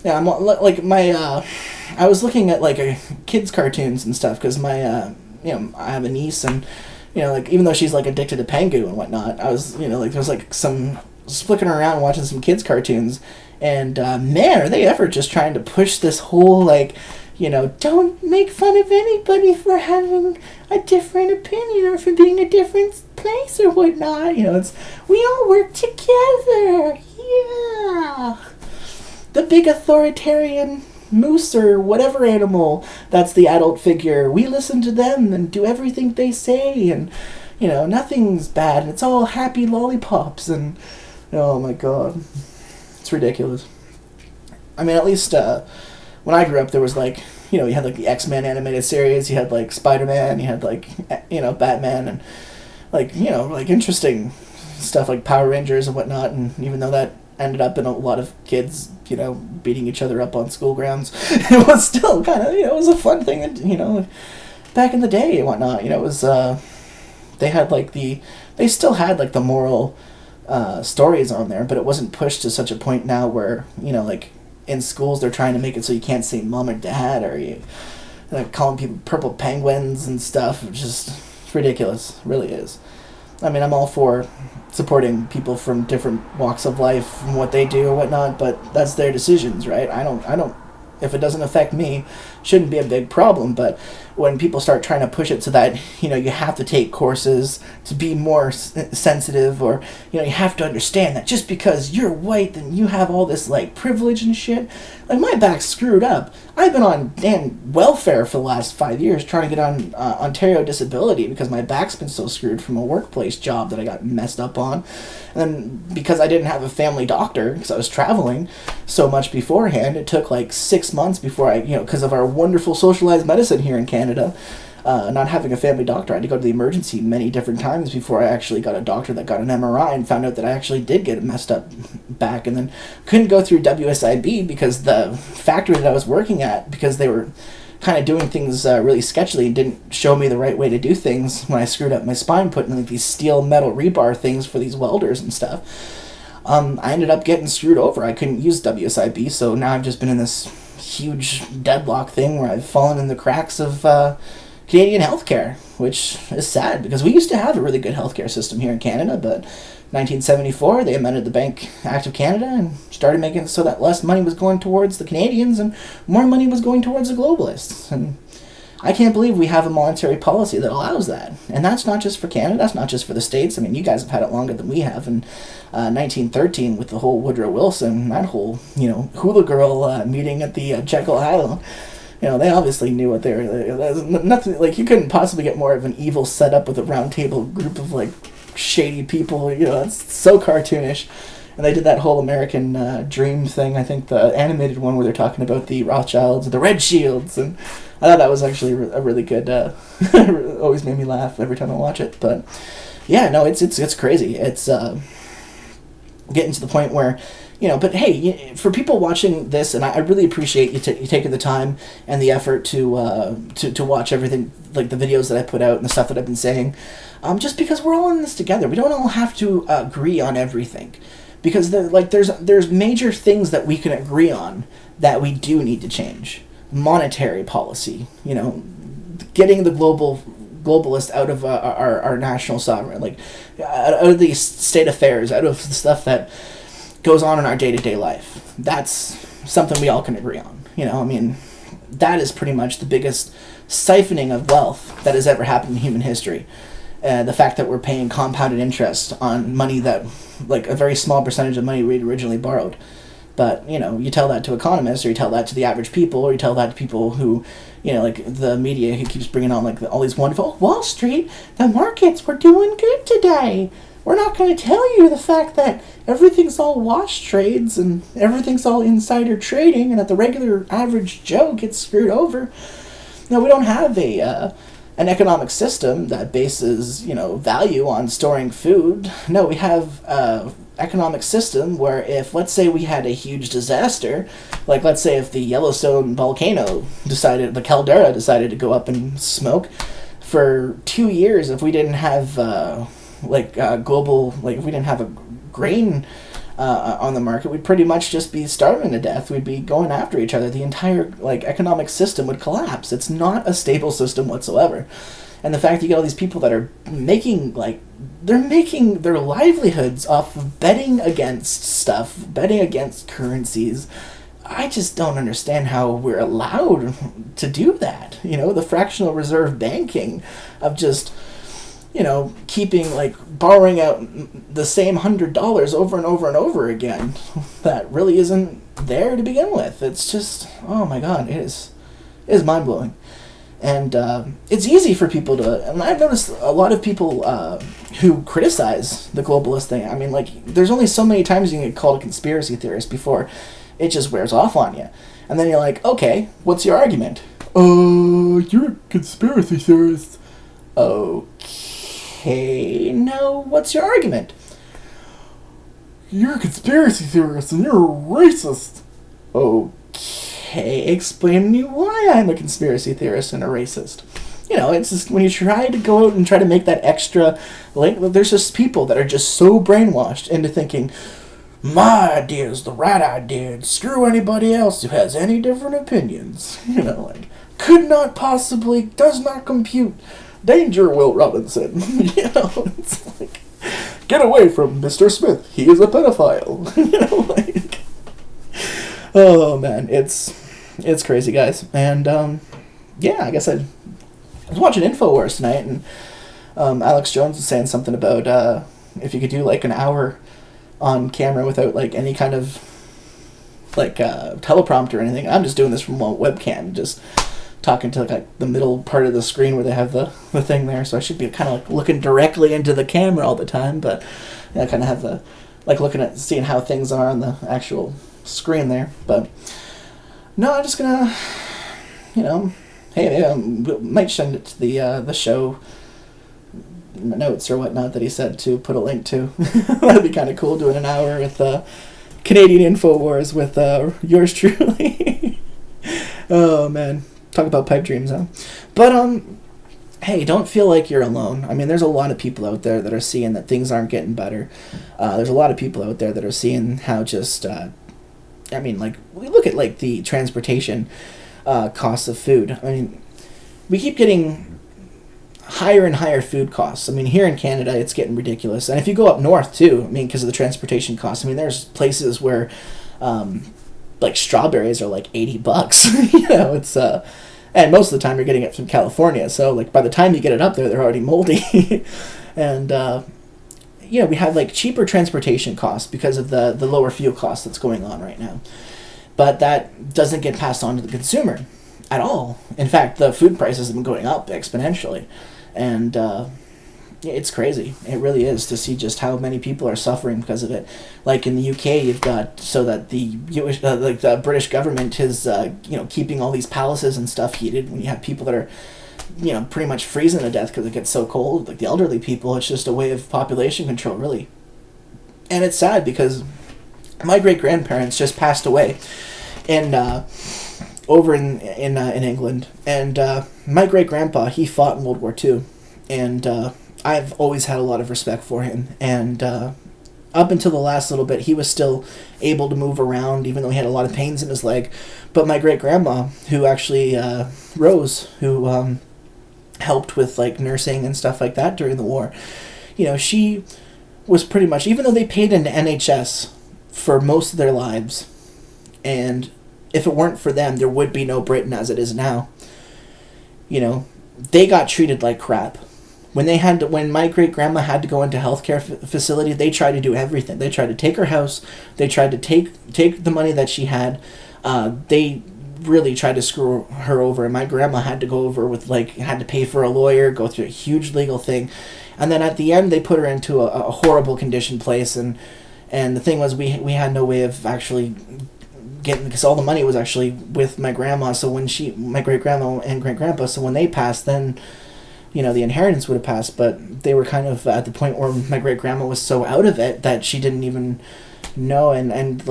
Yeah, I'm like I was looking at like kids cartoons and stuff, because my I have a niece, and like, even though she's like addicted to Pengu and whatnot, I was like, there was like just flicking around watching some kids cartoons. And, man, are they ever just trying to push this whole, like, don't make fun of anybody for having a different opinion or for being a different place or whatnot. It's, we all work together. Yeah. The big authoritarian moose or whatever animal that's the adult figure, we listen to them and do everything they say, and, nothing's bad. It's all happy lollipops, and, oh, my God. It's ridiculous. I mean, at least when I grew up, there was like, you had like the X-Men animated series, you had like Spider-Man, you had like, Batman, and like, like interesting stuff like Power Rangers and whatnot. And even though that ended up in a lot of kids, beating each other up on school grounds, it was still kind of, it was a fun thing that, back in the day and whatnot, it was, they still had like the moral stories on there, but it wasn't pushed to such a point now where, like in schools they're trying to make it so you can't say mom or dad, or you calling people purple penguins and stuff. It's ridiculous. It really is. I mean, I'm all for supporting people from different walks of life and what they do or whatnot, but that's their decisions, right? I don't, if it doesn't affect me, shouldn't be a big problem. But when people start trying to push it so that, you have to take courses to be more sensitive, or, you have to understand that just because you're white, then you have all this, like, privilege and shit. Like, my back's screwed up. I've been on damn welfare for the last 5 years trying to get on Ontario disability because my back's been so screwed from a workplace job that I got messed up on. And then because I didn't have a family doctor, because I was traveling so much beforehand, it took like 6 months before because of our wonderful socialized medicine here in Canada, not having a family doctor, I had to go to the emergency many different times before I actually got a doctor that got an MRI and found out that I actually did get a messed up back, and then couldn't go through WSIB because the factory that I was working at, because they were kind of doing things really sketchily and didn't show me the right way to do things when I screwed up my spine, putting like these steel metal rebar things for these welders and stuff. I ended up getting screwed over. I couldn't use WSIB, so now I've just been in this huge deadlock thing where I've fallen in the cracks of Canadian healthcare, which is sad because we used to have a really good healthcare system here in Canada, but 1974 they amended the Bank Act of Canada and started making it so that less money was going towards the Canadians and more money was going towards the globalists. And I can't believe we have a monetary policy that allows that. And that's not just for Canada, that's not just for the States. I mean, you guys have had it longer than we have. In 1913 with the whole Woodrow Wilson, that whole, hula girl meeting at the Jekyll Island. They obviously knew what they were. Nothing, like, you couldn't possibly get more of an evil setup with a round table group of, like, shady people. It's so cartoonish. And they did that whole American Dream thing, I think the animated one where they're talking about the Rothschilds, the Red Shields, and I thought that was actually a really good, always made me laugh every time I watch it. But yeah, no, it's crazy. It's getting to the point where, but hey, for people watching this, and I really appreciate you taking the time and the effort to watch everything, like the videos that I put out and the stuff that I've been saying, just because we're all in this together. We don't all have to agree on everything, because there's major things that we can agree on that we do need to change. Monetary policy, getting the globalist out of our national sovereign, like out of these state affairs, out of the stuff that goes on in our day-to-day life. That's something we all can agree on. That is pretty much the biggest siphoning of wealth that has ever happened in human history. The fact that we're paying compounded interest on money that, like, a very small percentage of money we'd originally borrowed. But, you tell that to economists, or you tell that to the average people, or you tell that to people who, like the media who keeps bringing on, like, all these wonderful, Wall Street, the markets were doing good today. We're not going to tell you the fact that everything's all wash trades and everything's all insider trading and that the regular average Joe gets screwed over. No, we don't have an economic system that bases, value on storing food. No, we have economic system where if, let's say, we had a huge disaster, like let's say if the Yellowstone volcano the caldera decided to go up and smoke, for 2 years, if we didn't have if we didn't have a grain on the market, we'd pretty much just be starving to death. We'd be going after each other. The entire economic system would collapse. It's not a stable system whatsoever. And the fact you get all these people that are making their livelihoods off of betting against stuff, betting against currencies. I just don't understand how we're allowed to do that. The fractional reserve banking of just, keeping, borrowing out the same $100 over and over and over again that really isn't there to begin with. It's just, oh my God, it is mind-blowing. And it's easy for people to, and I've noticed a lot of people who criticize the globalist thing. I mean, there's only so many times you can get called a conspiracy theorist before it just wears off on you. And then you're like, okay, what's your argument? You're a conspiracy theorist. Okay, now what's your argument? You're a conspiracy theorist and you're a racist. Okay, explain to me why I'm a conspiracy theorist and a racist. It's just when you try to go out and try to make that extra link, there's just people that are just so brainwashed into thinking, my idea is the right idea, and screw anybody else who has any different opinions. Could not possibly, does not compute. Danger, Will Robinson. It's like, get away from Mr. Smith. He is a pedophile. Oh man, it's It's crazy, guys. And yeah, I guess I was watching InfoWars tonight, and Alex Jones was saying something about if you could do like an hour on camera without like any kind of like teleprompter or anything. I'm just doing this from a webcam, just talking to like the middle part of the screen where they have the thing there. So I should be kind of like looking directly into the camera all the time, but I kind of have the like looking at seeing how things are on the actual screen there. But no, I'm just gonna, hey, maybe I might send it to the show notes or whatnot that he said to put a link to. That'd be kind of cool, doing an hour with Canadian InfoWars with yours truly. Oh man, talk about pipe dreams, huh? But hey, don't feel like you're alone. I mean, there's a lot of people out there that are seeing that things aren't getting better. There's a lot of people out there that are seeing how just like we look at like the transportation costs of food. I mean, we keep getting higher and higher food costs. I mean, here in Canada, it's getting ridiculous. And if you go up north too, I mean, because of the transportation costs, I mean, there's places where like strawberries are like $80. It's and most of the time you're getting it from California. So like by the time you get it up there, they're already moldy. And we have like cheaper transportation costs because of the lower fuel costs that's going on right now. But that doesn't get passed on to the consumer at all. In fact, the food prices have been going up exponentially. And it's crazy. It really is, to see just how many people are suffering because of it. Like in the UK, you've got so that the the British government is keeping all these palaces and stuff heated when you have people that are pretty much freezing to death because it gets so cold. Like the elderly people, it's just a way of population control, really. And it's sad because my great grandparents just passed away in over in England, and my great grandpa, he fought in World War II, and I've always had a lot of respect for him. And up until the last little bit, he was still able to move around, even though he had a lot of pains in his leg. But my great grandma, who actually Rose, who helped with like nursing and stuff like that during the war, she was pretty much, even though they paid into NHS for most of their lives, and if it weren't for them, there would be no Britain as it is now. They got treated like crap. When my great grandma had to go into healthcare facility, they tried to do everything. They tried to take her house. They tried to take the money that she had. They really tried to screw her over, and my grandma had to go over with had to pay for a lawyer, go through a huge legal thing, and then at the end they put her into a horrible condition place. And the thing was, we had no way of actually getting, because all the money was actually with my grandma. So when my great grandma and great grandpa, so when they passed, then the inheritance would have passed. But they were kind of at the point where my great grandma was so out of it that she didn't even know. And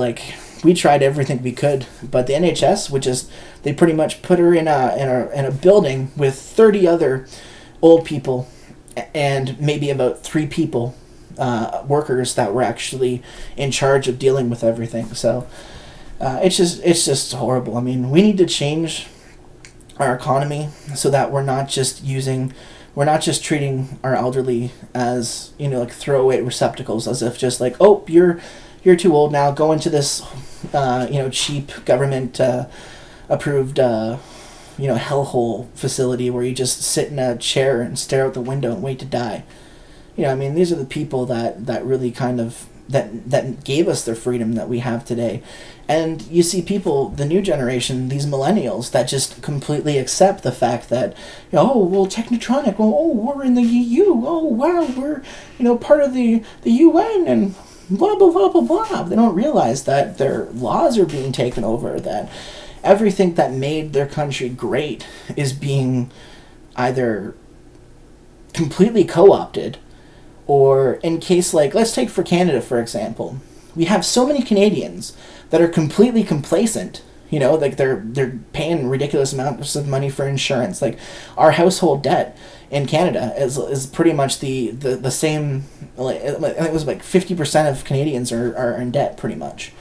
we tried everything we could, but the NHS they pretty much put her in a building with 30 other old people and maybe about 3 people, workers that were actually in charge of dealing with everything. So it's just horrible. I mean, we need to change our economy so that we're not just treating our elderly as throwaway receptacles, as if just like, oh, you're too old now, go into this cheap government approved hellhole facility where you just sit in a chair and stare out the window and wait to die. These are the people that really kind of that gave us the freedom that we have today. And you see people, the new generation, these millennials, that just completely accept the fact that, Technotronic, we're in the EU, wow, we're, part of the UN, and blah, blah, blah, blah, blah. They don't realize that their laws are being taken over, that everything that made their country great is being either completely co-opted, or in case, let's take for Canada, for example. We have so many Canadians that are completely complacent. They're paying ridiculous amounts of money for insurance. Like, our household debt in Canada is pretty much the same. I think it was 50% of Canadians are in debt, pretty much.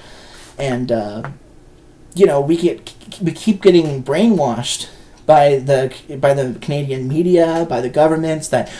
And we keep getting brainwashed by the Canadian media, by the governments, that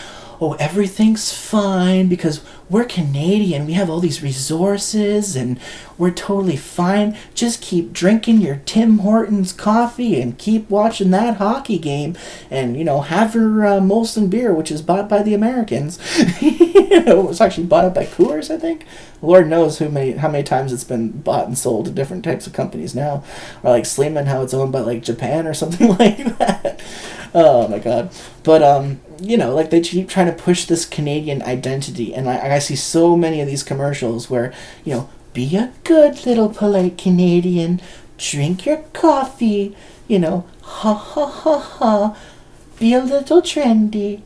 everything's fine because we're Canadian, we have all these resources, and we're totally fine. Just keep drinking your Tim Hortons coffee and keep watching that hockey game, and, have your Molson beer, which is bought by the Americans. It was actually bought up by Coors, I think. Lord knows how many times it's been bought and sold to different types of companies now. Or like Sleeman, how it's owned by like Japan or something like that. Oh my god. But they keep trying to push this Canadian identity, and I see so many of these commercials where, be a good little polite Canadian, drink your coffee, ha ha ha ha, be a little trendy,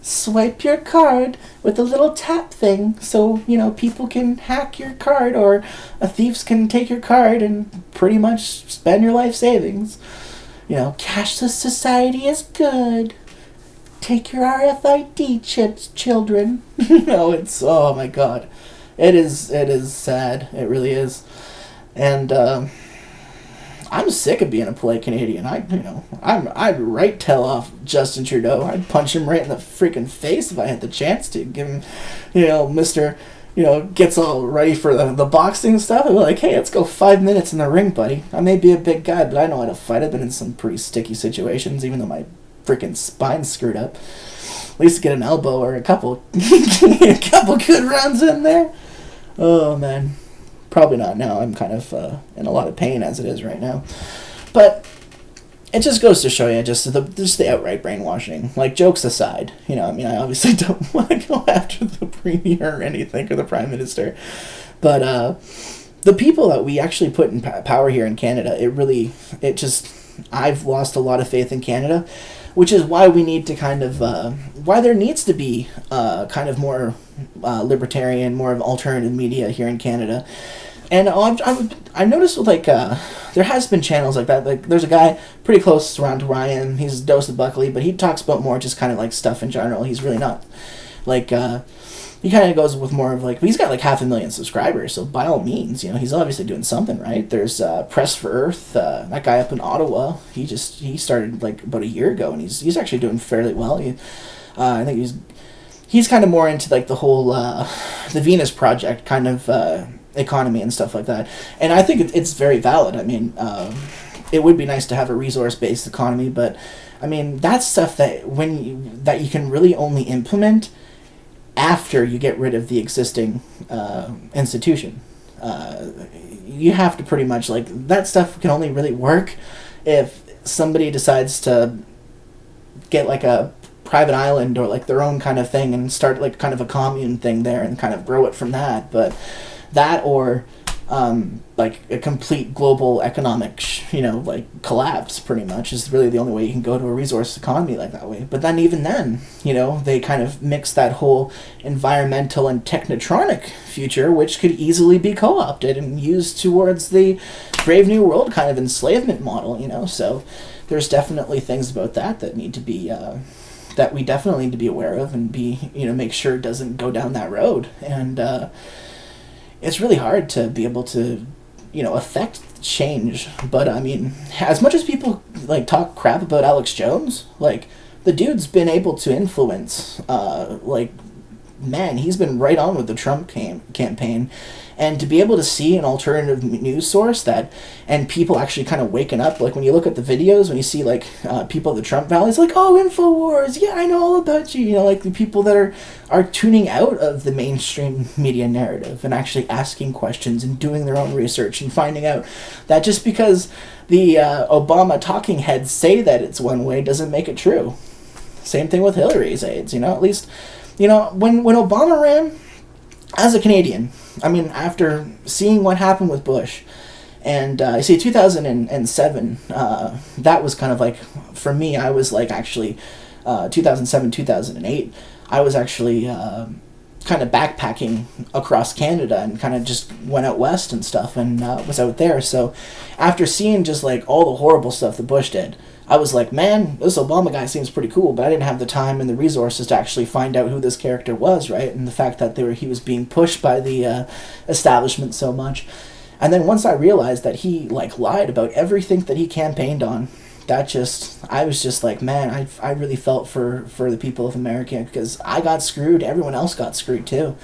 swipe your card with a little tap thing so, people can hack your card, or thieves can take your card and pretty much spend your life savings. Cashless society is good. Take your RFID chips, children. It's, oh my god. It is sad. It really is. And, I'm sick of being a polite Canadian. I'd right tail off Justin Trudeau. I'd punch him right in the freaking face if I had the chance to. Give him, Mr., gets all ready for the boxing stuff. I'd be like, hey, let's go 5 minutes in the ring, buddy. I may be a big guy, but I know how to fight. I've been in some pretty sticky situations, even though my freaking spine's screwed up. At least get an elbow or a couple good rounds in there. Oh, man. Probably not now. I'm kind of in a lot of pain as it is right now. But it just goes to show you just the outright brainwashing. Like, jokes aside, I obviously don't want to go after the premier or anything, or the prime minister. But the people that we actually put in power here in Canada, I've lost a lot of faith in Canada, which is why we need to why there needs to be kind of more libertarian, more of alternative media here in Canada. And I've noticed with, there has been channels like that. Like, there's a guy pretty close around to where I am. He's Dose of Buckley, but he talks about more just kind of like stuff in general. He's really not, he kind of goes with more of he's got 500,000 subscribers, so by all means, he's obviously doing something right. There's Press for Earth, that guy up in Ottawa. He started about a year ago, and he's actually doing fairly well. I think he's kind of more into the whole the Venus Project kind of economy and stuff like that, and I think it's very valid. I mean, it would be nice to have a resource-based economy, but I mean, that's stuff that you can really only implement after you get rid of the existing institution. You have to pretty much that stuff can only really work if somebody decides to get a private island or their own kind of thing and start kind of a commune thing there and kind of grow it from that. But that, or a complete global economic collapse pretty much is really the only way you can go to a resource economy like that way. But then even then, they kind of mix that whole environmental and technotronic future, which could easily be co-opted and used towards the Brave New World kind of enslavement model, so there's definitely things about that need to be that we definitely need to be aware of and be make sure it doesn't go down that road. And it's really hard to be able to affect change. But I mean, as much as people talk crap about Alex Jones, the dude's been able to influence he's been right on with the Trump campaign. And to be able to see an alternative news source and people actually kind of waking up, when you look at the videos, when you see people at the Trump rallies, oh, InfoWars, yeah, I know all about you, the people that are tuning out of the mainstream media narrative and actually asking questions and doing their own research and finding out that just because the Obama talking heads say that it's one way doesn't make it true. Same thing with Hillary's aides, at least, when Obama ran, as a Canadian, I mean, after seeing what happened with Bush, and I see 2007, that was kind of for me, I was actually, 2007, 2008, I was actually kind of backpacking across Canada and kind of just went out west and stuff and was out there. So after seeing just all the horrible stuff that Bush did, I was like, man, this Obama guy seems pretty cool, but I didn't have the time and the resources to actually find out who this character was, right? And the fact that he was being pushed by the establishment so much. And then once I realized that he lied about everything that he campaigned on, I was just like, man, I really felt for the people of America, because I got screwed, everyone else got screwed too.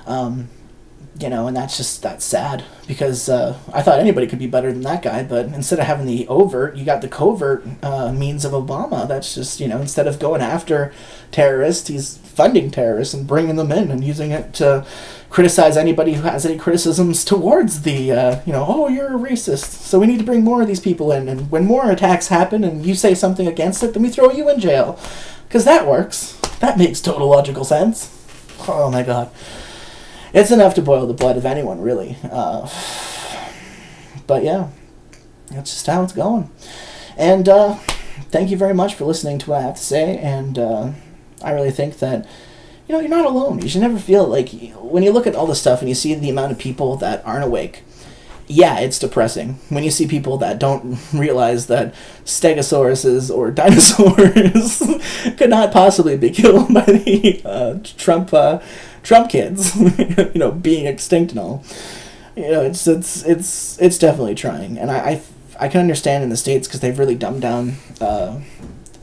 And that's sad, because I thought anybody could be better than that guy, but instead of having the overt, you got the covert means of Obama. That's just, instead of going after terrorists, he's funding terrorists and bringing them in and using it to criticize anybody who has any criticisms towards the, oh, you're a racist, so we need to bring more of these people in, and when more attacks happen and you say something against it, then we throw you in jail. Because that works. That makes total logical sense. Oh my god. It's enough to boil the blood of anyone, really. But yeah, that's just how it's going. And thank you very much for listening to what I have to say. And I really think that, you're not alone. You should never feel like, when you look at all this stuff and you see the amount of people that aren't awake, yeah, it's depressing. When you see people that don't realize that stegosauruses or dinosaurs could not possibly be killed by the Trump kids, being extinct and all. It's definitely trying, and I can understand in the States because they've really dumbed down.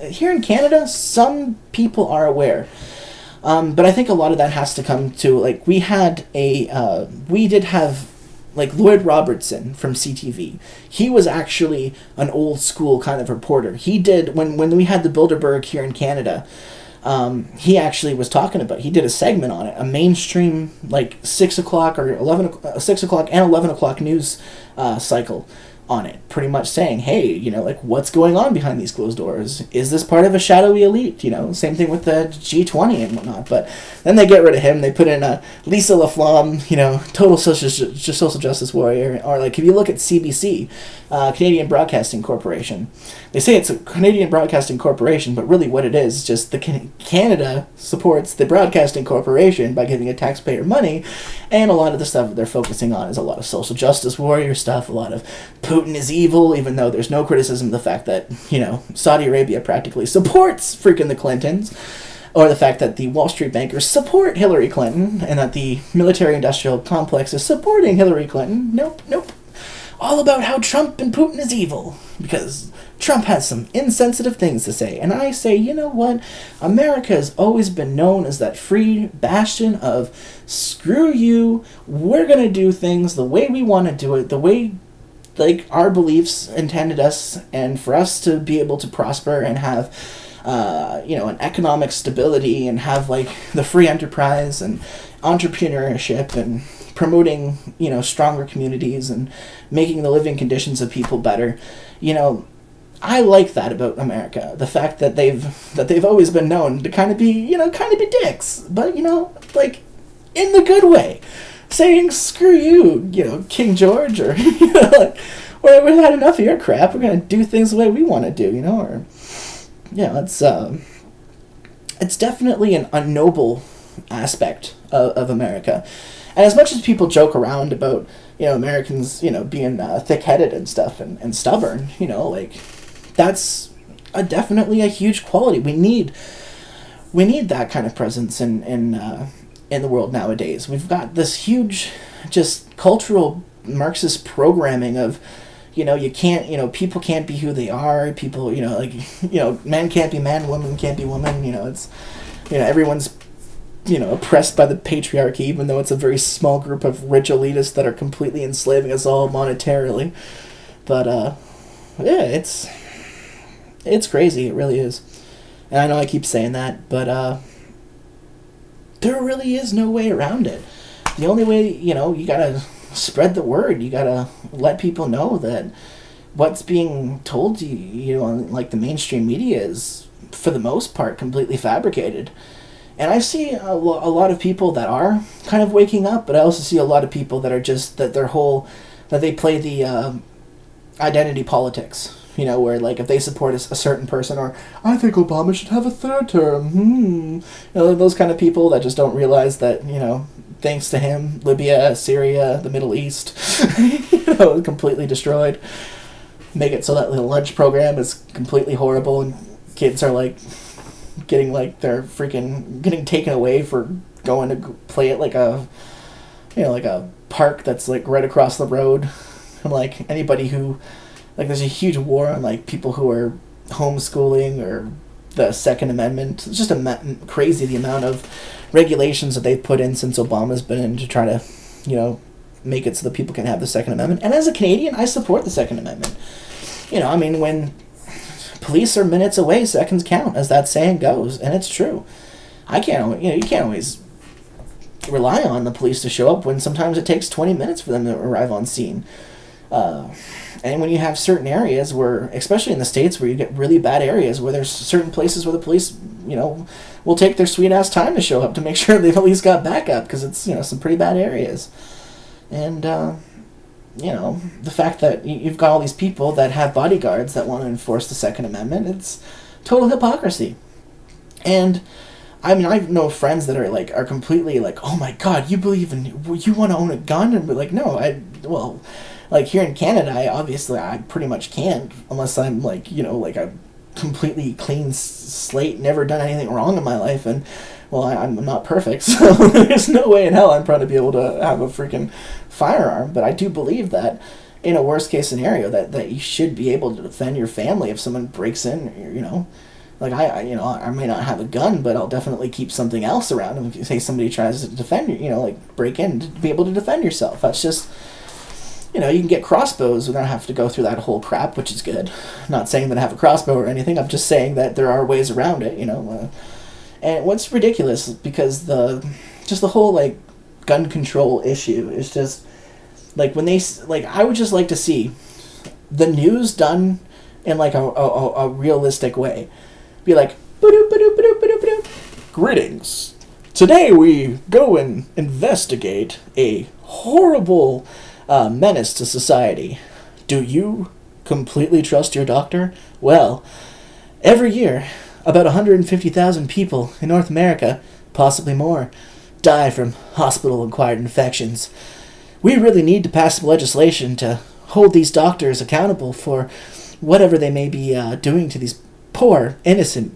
Here in Canada, some people are aware, but I think a lot of that has to come to, like, we did have. Like Lloyd Robertson from CTV, he was actually an old school kind of reporter. He did, when we had the Bilderberg here in Canada, he actually was talking about, he did a segment on it, a mainstream, like 6 o'clock and 11 o'clock news cycle on it, pretty much saying, hey, what's going on behind these closed doors? Is this part of a shadowy elite? Same thing with the G20 and whatnot. But then they get rid of him. They put in Lisa Laflamme, total social justice warrior. Or like, if you look at CBC, Canadian Broadcasting Corporation, they say it's a Canadian Broadcasting Corporation, but really what it is just Canada supports the Broadcasting Corporation by giving it taxpayer money, and a lot of the stuff that they're focusing on is a lot of social justice warrior stuff, a lot of Putin is evil, even though there's no criticism of the fact that, Saudi Arabia practically supports freaking the Clintons, or the fact that the Wall Street bankers support Hillary Clinton, and that the military-industrial complex is supporting Hillary Clinton. Nope. All about how Trump and Putin is evil, because Trump has some insensitive things to say. And I say, you know what? America has always been known as that free bastion of, screw you, we're going to do things the way we want to do it, the way, like, our beliefs intended us, and for us to be able to prosper and have, an economic stability, and have, like, the free enterprise and entrepreneurship, and promoting, stronger communities, and making the living conditions of people better. I like that about America. The fact that they've always been known to kind of be dicks, but, like, in the good way. Saying, screw you, King George, or, like, we've had enough of your crap, we're going to do things the way we want to do, or, it's definitely an unnoble aspect of America. And as much as people joke around about, Americans, being thick-headed and stuff, and stubborn, like, that's definitely a huge quality. We need that kind of presence in the world nowadays. We've got this huge, just cultural Marxist programming of, you can't, people can't be who they are. People, man can't be man, woman can't be woman. It's, everyone's, oppressed by the patriarchy, even though it's a very small group of rich elitists that are completely enslaving us all monetarily. But, it's crazy. It really is. And I know I keep saying that, but, there really is no way around it. The only way, you gotta spread the word. You gotta let people know that what's being told to you, on, like, the mainstream media is, for the most part, completely fabricated. And I see a lot of people that are kind of waking up, but I also see a lot of people that are just, that they play the identity politics. Where, like, if they support a certain person, or, I think Obama should have a third term, those kind of people that just don't realize that, thanks to him, Libya, Syria, the Middle East, completely destroyed. Make it so that the lunch program is completely horrible, and kids are, like, getting, like, they're freaking getting taken away for going to play at, like, a park that's, like, right across the road. And, like, anybody who, like, there's a huge war on, like, people who are homeschooling or the Second Amendment. It's just crazy the amount of regulations that they've put in since Obama's been in to try to, make it so that people can have the Second Amendment. And as a Canadian, I support the Second Amendment. When police are minutes away, seconds count, as that saying goes, and it's true. You can't always rely on the police to show up when sometimes it takes 20 minutes for them to arrive on scene. And when you have certain areas where, especially in the States, where you get really bad areas, where there's certain places where the police, will take their sweet-ass time to show up to make sure they've at least got backup, because it's, some pretty bad areas. And, the fact that you've got all these people that have bodyguards that want to enforce the Second Amendment, it's total hypocrisy. And I know friends that are completely like, oh my God, you want to own a gun? And we're like, no, here in Canada, I pretty much can't, unless I'm a completely clean slate, never done anything wrong in my life, and I'm not perfect, so there's no way in hell I'm probably be able to have a freaking firearm. But I do believe that in a worst case scenario that you should be able to defend your family if someone breaks in, I may not have a gun, but I'll definitely keep something else around. And if you say somebody tries to defend you, break in, to be able to defend yourself. That's just, you can get crossbows without having to go through that whole crap, which is good. I'm not saying that I have a crossbow or anything. I'm just saying that there are ways around it, and what's ridiculous is because the whole gun control issue is just when they I would just like to see the news done in a realistic way. Be like, greetings. Today we go and investigate a horrible menace to society. Do you completely trust your doctor? Well, every year, about 150,000 people in North America, possibly more, die from hospital-acquired infections. We really need to pass some legislation to hold these doctors accountable for whatever they may be doing to these poor, innocent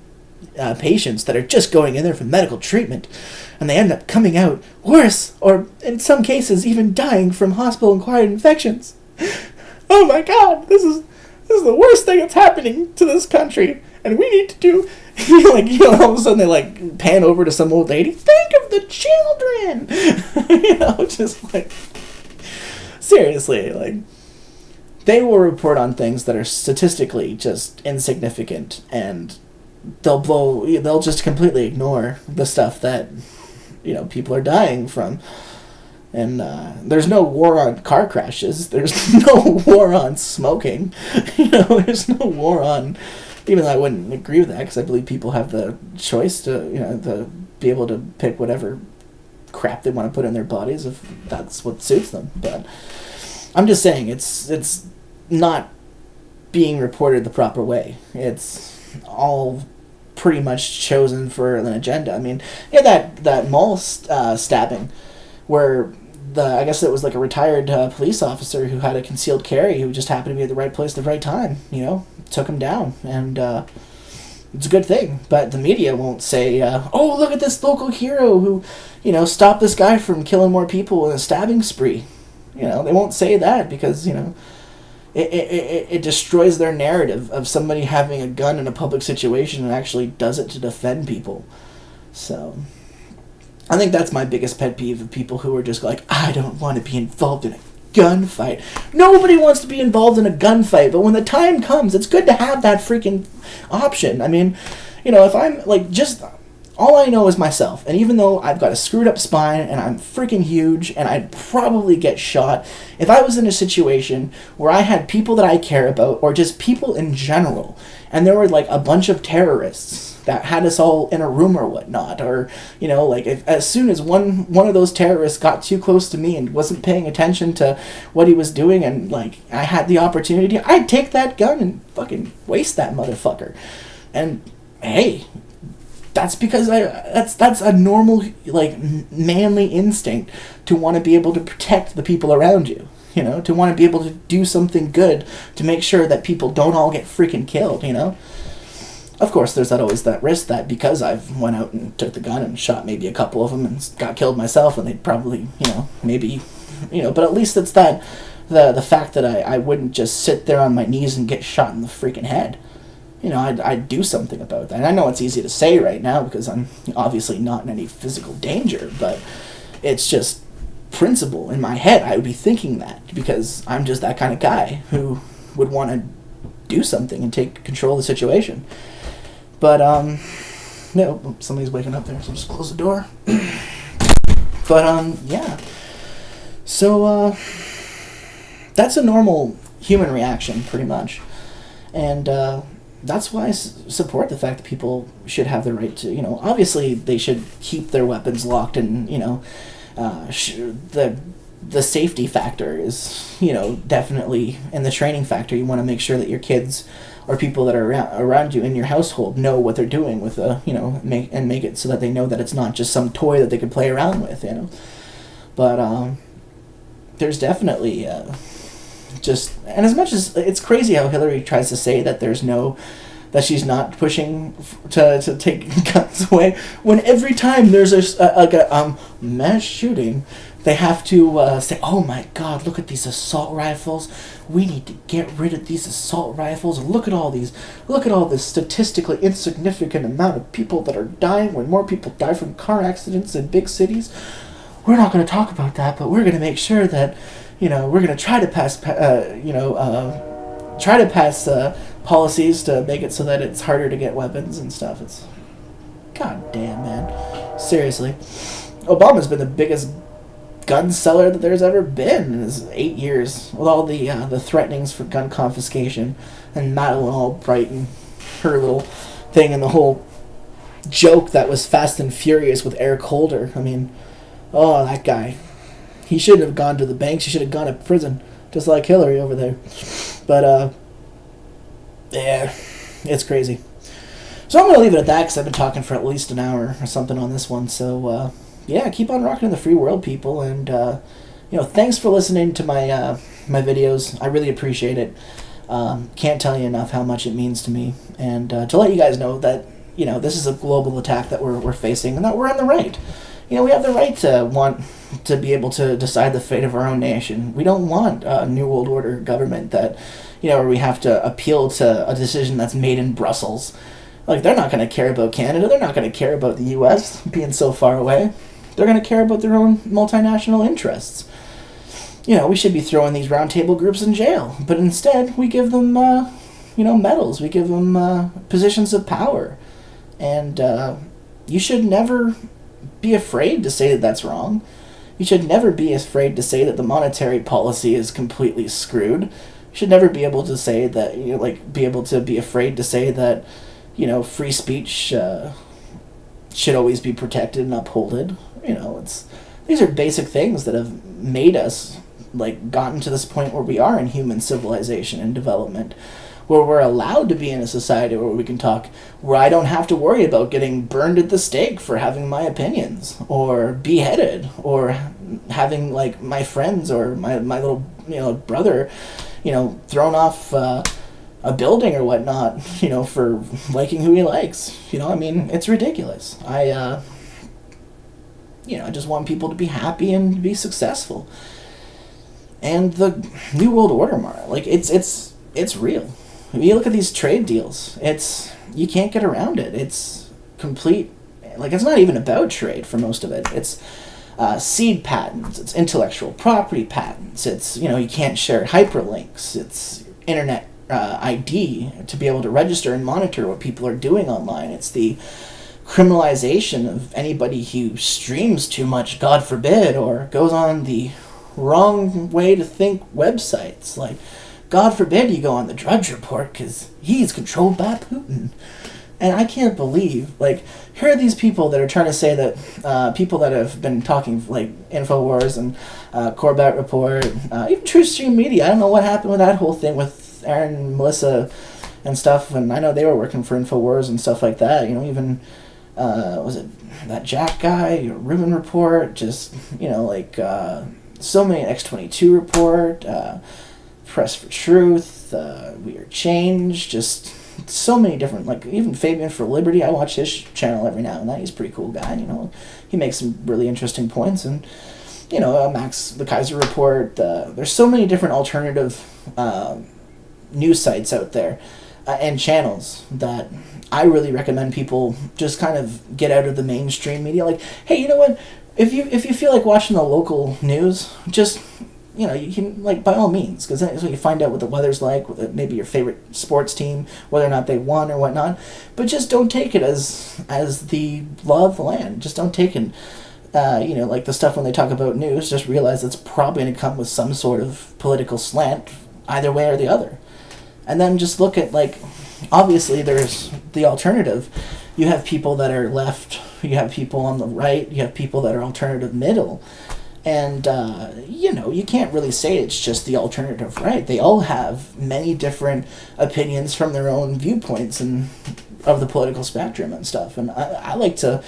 patients that are just going in there for medical treatment, and they end up coming out worse, or in some cases even dying from hospital-acquired infections. Oh my God, this is the worst thing that's happening to this country, and we need to do, all of a sudden they pan over to some old lady. Think of the children, seriously, they will report on things that are statistically just insignificant, and they'll just completely ignore the stuff that, people are dying from. And there's no war on car crashes. There's no war on smoking. There's no war on... Even though I wouldn't agree with that, because I believe people have the choice to be able to pick whatever crap they want to put in their bodies if that's what suits them. But I'm just saying, it's not being reported the proper way. It's all pretty much chosen for an agenda. That mall stabbing, where I guess it was a retired police officer who had a concealed carry who just happened to be at the right place at the right time, took him down, and it's a good thing. But the media won't say, oh, look at this local hero who, stopped this guy from killing more people in a stabbing spree. They won't say that because, it destroys their narrative of somebody having a gun in a public situation and actually does it to defend people. So I think that's my biggest pet peeve of people who are just I don't want to be involved in a gunfight. Nobody wants to be involved in a gunfight, but when the time comes, it's good to have that freaking option. If I'm just... All I know is myself, and even though I've got a screwed up spine and I'm freaking huge and I'd probably get shot, if I was in a situation where I had people that I care about, or just people in general, and there were a bunch of terrorists that had us all in a room or whatnot, or if as soon as one of those terrorists got too close to me and wasn't paying attention to what he was doing, and I had the opportunity, I'd take that gun and fucking waste that motherfucker. And hey, that's because that's a normal manly instinct to want to be able to protect the people around you, to want to be able to do something good to make sure that people don't all get freaking killed. Of course, there's always that risk that because I've went out and took the gun and shot maybe a couple of them and got killed myself, and they'd probably maybe but at least it's that the fact that I wouldn't just sit there on my knees and get shot in the freaking head. I'd do something about that. And I know it's easy to say right now because I'm obviously not in any physical danger, but it's just principle in my head. I would be thinking that because I'm just that kind of guy who would want to do something and take control of the situation. But no, somebody's waking up there, so just close the door. But yeah. So that's a normal human reaction, pretty much, and that's why I support the fact that people should have the right to, obviously they should keep their weapons locked, and the safety factor is, definitely, and the training factor. You want to make sure that your kids or people that are around you in your household know what they're doing with make it so that they know that it's not just some toy that they can play around with, But there's definitely and as much as it's crazy how Hillary tries to say that that she's not pushing to take guns away, when every time there's a mass shooting, they have to say, "Oh my God, look at these assault rifles. We need to get rid of these assault rifles. Look at all this statistically insignificant amount of people that are dying when more people die from car accidents in big cities. We're not going to talk about that, but we're going to make sure that, we're going to try to pass, policies to make it so that it's harder to get weapons and stuff." It's, god damn, man. Seriously. Obama's been the biggest gun seller that there's ever been in his 8 years, with all the threatenings for gun confiscation, and Madeleine Albright and her little thing, and the whole joke that was Fast and Furious with Eric Holder. I mean, oh, that guy. He shouldn't have gone to the banks. He should have gone to prison, just like Hillary over there. But, yeah, it's crazy. So I'm going to leave it at that because I've been talking for at least an hour or something on this one. So, yeah, keep on rocking in the free world, people. And, thanks for listening to my my videos. I really appreciate it. Can't tell you enough how much it means to me. And to let you guys know that, this is a global attack that we're facing, and that we're in the right. We have the right to want to be able to decide the fate of our own nation. We don't want a New World Order government that, where we have to appeal to a decision that's made in Brussels. Like, they're not going to care about Canada. They're not going to care about the U.S. being so far away. They're going to care about their own multinational interests. We should be throwing these roundtable groups in jail. But instead, we give them, medals. We give them positions of power. And you should never be afraid to say that that's wrong. You should never be afraid to say that the monetary policy is completely screwed. You should never be able to say that, be afraid to say that, free speech should always be protected and upholded. These are basic things that have made us, gotten to this point where we are in human civilization and development, where we're allowed to be in a society where we can talk, where I don't have to worry about getting burned at the stake for having my opinions, or beheaded, or having, my friends or my little, brother, thrown off a building or whatnot, for liking who he likes. It's ridiculous. I just want people to be happy and be successful. And the New World Order, it's real. If you look at these trade deals, you can't get around it. It's complete, it's not even about trade for most of it. It's seed patents, it's intellectual property patents, it's, you can't share hyperlinks, it's internet ID to be able to register and monitor what people are doing online. It's the criminalization of anybody who streams too much, God forbid, or goes on the wrong way to think websites. God forbid you go on the Drudge Report because he's controlled by Putin. And I can't believe, here are these people that are trying to say that people that have been talking, InfoWars and Corbett Report, even True Stream Media. I don't know what happened with that whole thing with Aaron and Melissa and stuff. And I know they were working for InfoWars and stuff like that. Even, was it that Jack guy, Ruben Report, just, so many X22 Report, Press for Truth, We Are Change, just so many different, even Fabian for Liberty. I watch his channel every now and then. He's a pretty cool guy, he makes some really interesting points. And, Max, the Kaiser Report, there's so many different alternative news sites out there. and channels that I really recommend people just kind of get out of the mainstream media. Like, hey, you know what? If you feel like watching the local news, just, you can, like, by all means, because that's when you find out what the weather's like, with maybe your favorite sports team, whether or not they won or whatnot. But just don't take it as the law of the land. Just don't take it, like the stuff when they talk about news. Just realize it's probably going to come with some sort of political slant, either way or the other. And then just look at, like, obviously there's the alternative. You have people that are left, you have people on the right, you have people that are alternative middle. And, you can't really say it's just the alternative right. They all have many different opinions from their own viewpoints and of the political spectrum and stuff. And I like to,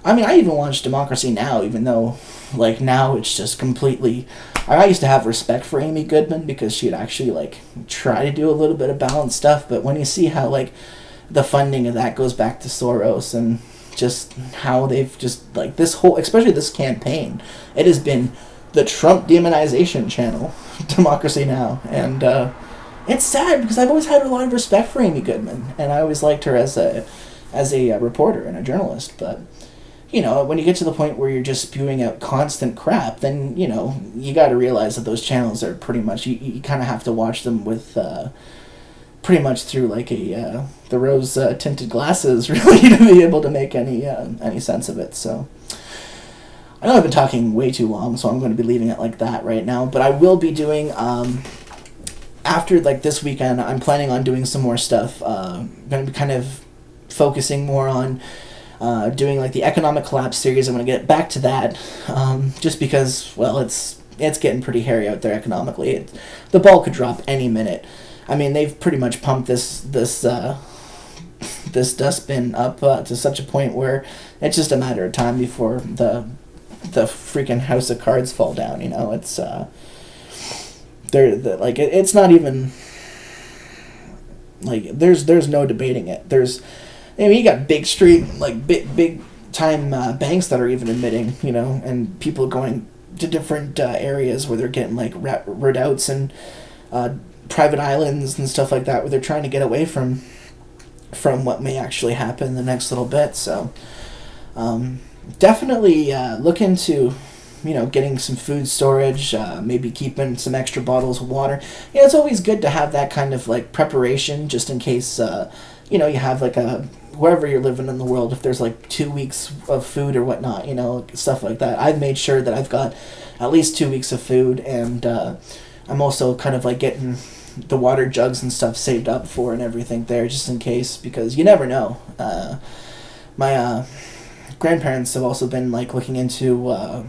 I even watch Democracy Now!, even though, like, now it's just completely... I used to have respect for Amy Goodman because she'd actually, like, try to do a little bit of balanced stuff. But when you see how, like, the funding of that goes back to Soros and just how they've just, like, this whole... especially this campaign, it has been the Trump demonization channel, Democracy Now! And it's sad because I've always had a lot of respect for Amy Goodman. And I always liked her as a reporter and a journalist. But... when you get to the point where you're just spewing out constant crap, then, you got to realize that those channels are pretty much, you kind of have to watch them with, pretty much through, like, the rose tinted glasses, really, to be able to make any sense of it. So, I know I've been talking way too long, so I'm going to be leaving it like that right now, but I will be doing, after, like, this weekend, I'm planning on doing some more stuff. I'm going to be kind of focusing more on doing, like, the economic collapse series. I'm going to get back to that, just because, well, it's getting pretty hairy out there economically. The ball could drop any minute. They've pretty much pumped this dustbin up to such a point where it's just a matter of time before the freaking house of cards fall down. It's it's not even, like, there's no debating it. You got big street, like, big time banks that are even admitting, and people going to different areas where they're getting, like, redoubts and private islands and stuff like that, where they're trying to get away from what may actually happen in the next little bit. So definitely look into, getting some food storage, maybe keeping some extra bottles of water. It's always good to have that kind of, like, preparation just in case, you have, like, wherever you're living in the world, if there's, like, 2 weeks of food or whatnot, stuff like that. I've made sure that I've got at least 2 weeks of food, and I'm also kind of, like, getting the water jugs and stuff saved up for and everything there, just in case, because you never know. My grandparents have also been, like, looking into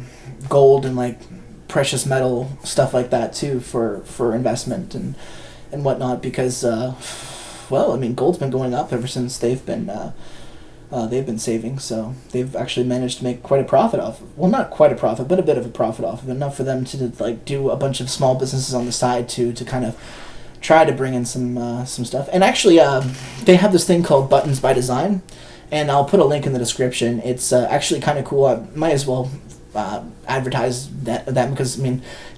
gold and, like, precious metal stuff like that too for investment and whatnot, because gold's been going up ever since they've been saving, so they've actually managed to make quite a profit off of, well, not quite a profit, but a bit of a profit off of it, enough for them to, like, do a bunch of small businesses on the side to kind of try to bring in some stuff. And actually, they have this thing called Buttons by Design, and I'll put a link in the description. It's actually kind of cool. I might as well advertise that because,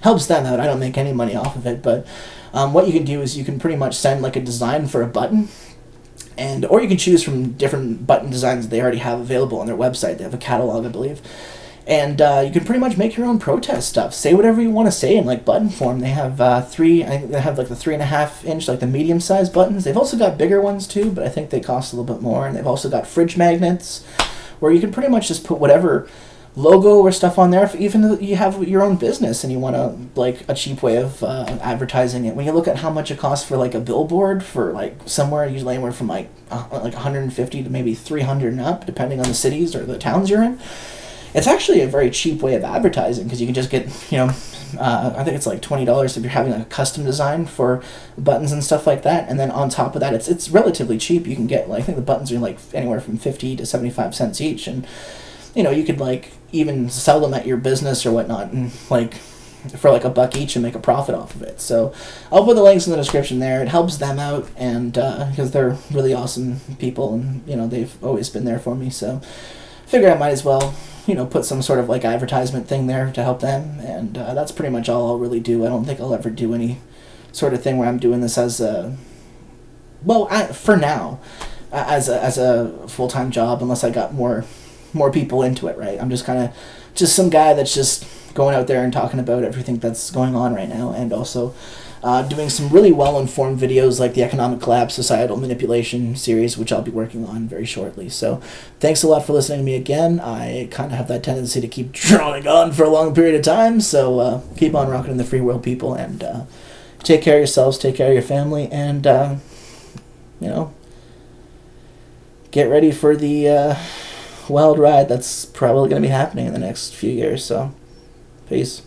helps them out. I don't make any money off of it, but what you can do is you can pretty much send, like, a design for a button, or you can choose from different button designs that they already have available on their website. They have a catalog, I believe. And you can pretty much make your own protest stuff. Say whatever you want to say in, like, button form. They have I think they have, like, the 3.5 inch, like, the medium sized buttons. They've also got bigger ones too, but I think they cost a little bit more. And they've also got fridge magnets, where you can pretty much just put whatever logo or stuff on there, even though you have your own business and you want to, like, a cheap way of advertising it. When you look at how much it costs for, like, a billboard for, like, somewhere, usually anywhere from like 150 to maybe 300 and up, depending on the cities or the towns you're in. It's actually a very cheap way of advertising, because you can just get, I think it's like $20 if you're having, like, a custom design for buttons and stuff like that. And then on top of that, it's relatively cheap. You can get, like, I think the buttons are, like, anywhere from 50 to 75 cents each, and you could, like, even sell them at your business or whatnot, and, like, for, like, $1 each and make a profit off of it. So I'll put the links in the description there. It helps them out, and because they're really awesome people, and they've always been there for me. So I figure I might as well put some sort of, like, advertisement thing there to help them, and that's pretty much all I'll really do. I don't think I'll ever do any sort of thing where I'm doing this as a well, for now, as a full-time job, unless I got more people into it, right? I'm just kind of just some guy that's just going out there and talking about everything that's going on right now, and also doing some really well-informed videos like the Economic Collapse Societal Manipulation series, which I'll be working on very shortly. So thanks a lot for listening to me again. I kind of have that tendency to keep drawing on for a long period of time, so keep on rocking in the free world, people, and take care of yourselves, take care of your family, and get ready for the wild ride that's probably going to be happening in the next few years. So peace.